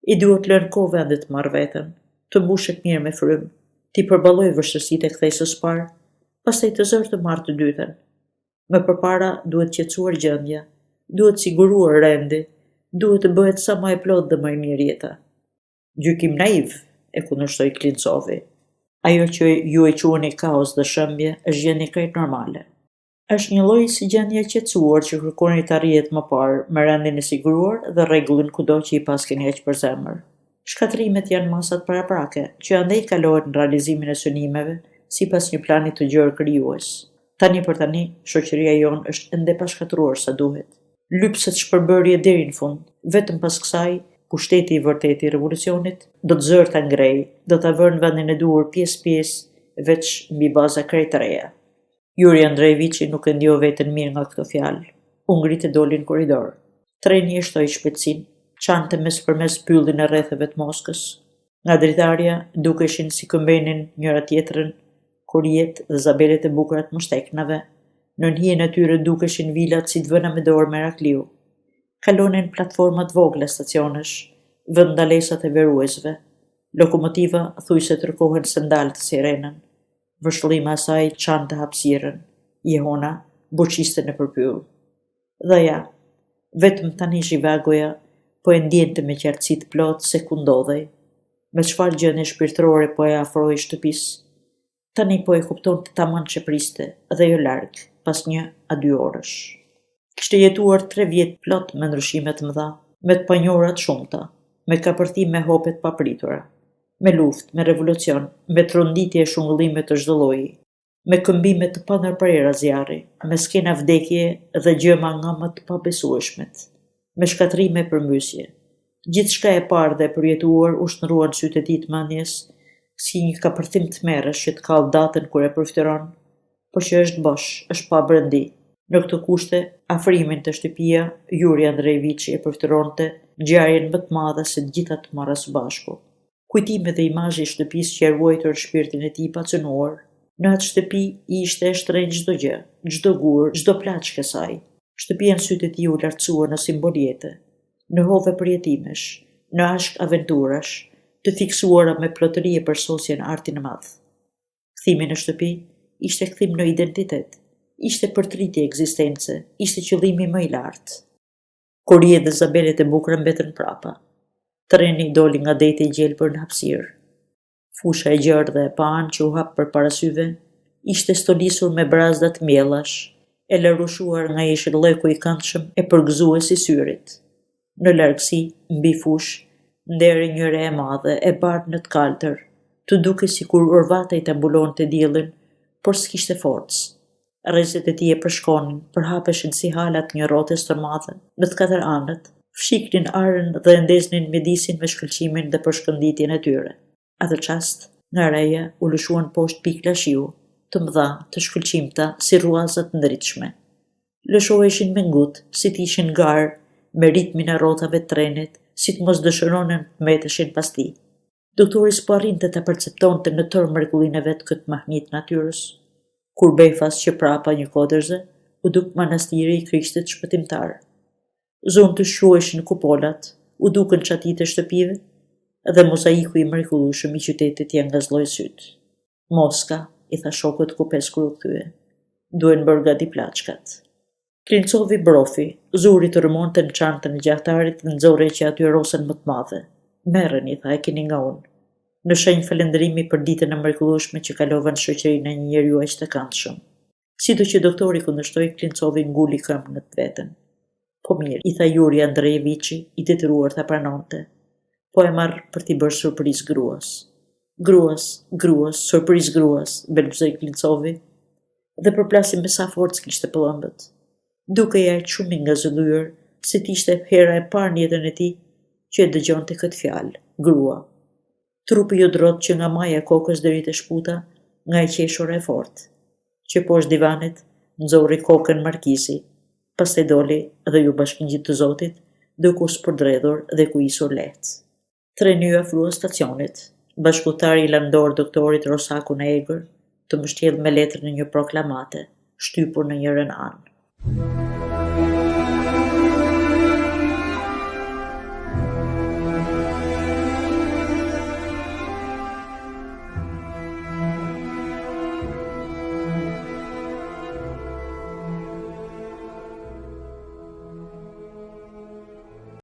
I duhet lënë kohë vendet të marrë veten, të mbushet mirë me frym, t'i përballoj vështirësitë e kthesës parë, pastaj të zërë të marrë të dytën. Më përpara duhet qetësuar gjendja, duhet siguruar rendi, duhet të bëhet sa më e plot dhe më e mirë jeta. Gjykim naiv, e kundërshtoi Klincovi. Ajo që ju e quheni kaos dhe shëmbje është gjendje krejt normale. Është një lloj si gjendja e qetësuar që kërkoni të arrihet më parë me rendin e siguruar dhe rregullin kudo që i paskeni aq për zemër. Shkatrimet janë masat paraprake, që andej kalohet në realizimin e synimeve sipas një plani të gjerë krijues. Tani për tani, shoqëria jonë është ende pa shkatruar sa duhet. Lypset shpërbërje deri në fund, vetëm pas kësaj, pushteti i vërtetë i revolucionit do të zërë ta ngrejë, do ta vënë vendin e duhur pjesë, veç mbi baza krejt të reja. Yuri Andrejeviçi nuk e ndjeu veten mirë nga këto fjalë. U ngrit e doli në korridor. Treni e shtoi shpejtësinë, çante mes pyllin e rrethave të Moskës. Nga dritarja dukeshin si këmbenin njëra tjetrën, kurjet dhe zabelet e bukura të mështeknave. Në hijen e tyre dukeshin vilat si të vëna me dorë Merakliu. Kalonin platformat vogla stacionesh, vend ndalesat e veruesve. Lokomotiva thujse tërkohen se ndalë të sirenën. Vëshëllima asaj çante hapësirën. Jehona buqiste në përpyll. Dhe ja, vetëm tani zhivagoja po e ndjente me qartësi të plotë se ku ndodhej. Me çfarë gjendje shpirtërore po e afroi shtëpisë. Tani po e kupton të tamam që priste, dhe jo larg, pas 1-2 orësh. Kishte jetuar 3 vjet plot me ndryshime të mëdha, me të panjohura të shumta, me kapërthim me hope të papritura, me luftë, me revolucion, me tronditje e shungëllime të çdo lloji, me këmbime të pandarprera zjarri, me skena vdekje dhe gjëma nga më të pabesueshmet, me shkatrime përmbysje. Gjithçka e parë dhe e përjetuar u shndruan sytë e tij të mendjes, si një kapërthim të merresh që të kall datën kur e përfituron, por që është bosh, është pa brendi. Në këtë kushte, afrimin të shtëpia, Yuri Andrejeviçi e përfituronte ngjarjen më të madhe se të gjitha të marra së bashku. Kujtimi dhe imazhi i shtëpisë që e ruajtur shpirtin e tij pa cënuar. Në atë shtëpi i ishte e shtrenjtë çdo gjë, çdo gur, çdo plaçkë e saj. Shtëpia në sytë e tij u lartësua në simboljete, në hove përjetimesh, në ashk aventurash, të fiksuara me plotëri e përsosje në artin e madh. Kthimi në shtëpi ishte kthim në identitet, ishte përtritje ekzistence, ishte qëllimi më i lartë. Kurrijet dhe zabelet e bukura mbetën prapa. Treni doli nga deti i gjelbër në hapësirë. Fusha e gjerë dhe e pan që u hap përpara syve ishte stolisur me brazda të mjellash, e lërushuar nga ish lloku i këndshëm e përgëzues i syrit. Në largësi, mbi fushë, nderi një re e madhe e bardhë në të kaltër, të duke sikur urvatej ta mbulonte diellin, por s'kishte forcë. Rrezet e tij e përshkonin, përhapeshin si halat një rrotes të madhe, në të katër anët, fshiknin arën dhe ndeznin mjedisin me shkëlqimin dhe përshkënditjen e tyre. Atë çast, nga reja u lëshuan poshtë pikë lashiu, të mëdha, të shkëlqimta, si rruaza të ndritshme. Lëshoheshin me ngutë, si t'ishin garë, me ritmin e rrotave të trenit, si të mos dëshironin të mbeteshin pas tij. Doktori s'po arrinte ta perceptonte në tërë mrekullinë e vet këtë mahnit natyrës. Kur befas që prapa një kodërze, u duk manastiri i Krishtit shpëtimtar. Zonë të shqueshin kupolat, u dukën çatit e shtëpive, dhe mozaiku i mrekullueshëm i qytetit ja ngazlloi syt. Moska, i tha shokut kupes kur u kthye. Duhen bërë gati plaçkat. Klincovi brofi, zuri të rëmonte në çantën e gjahtarit dhe nxorri që aty rosen më të madhe. Merreni, tha, e keni nga unë. Në shenjë falënderimi për ditën e mrekullueshme që kalova në shoqërinë e një njeriu aq të këndshëm. Sido që doktori kundërshtoi, Klincovi nguli këmbë në të vetën. Po mirë, I tha Juri Andrejeviçi, I detyruar ta pranonte. Po e marr për t'i bërë surprizë gruas. Gruas, surprizë gruas, belbzoi Klincovi, dhe përplasi me sa forcë kishte pëllëmbët. Duke I aq shumë I ngazëllyer, se t'ishte hera e parë në jetën e tij që e dëgjonte këtë fjalë, grua. Trupi ju drot që nga maja e kokës deri te shputa, nga e qeshura e fortë, që poshtë divanit nxorri kokën markizi, pastaj doli dhe ju bashkëngjit të Zotit, duke u spërdredhur dhe kuisur lehtë. Treni ju afrua stacionit. Bashkëtari I landor doktorit Rosaku në egër, të mbështjellë me letër në një proklamate, shtypur në njërin anë.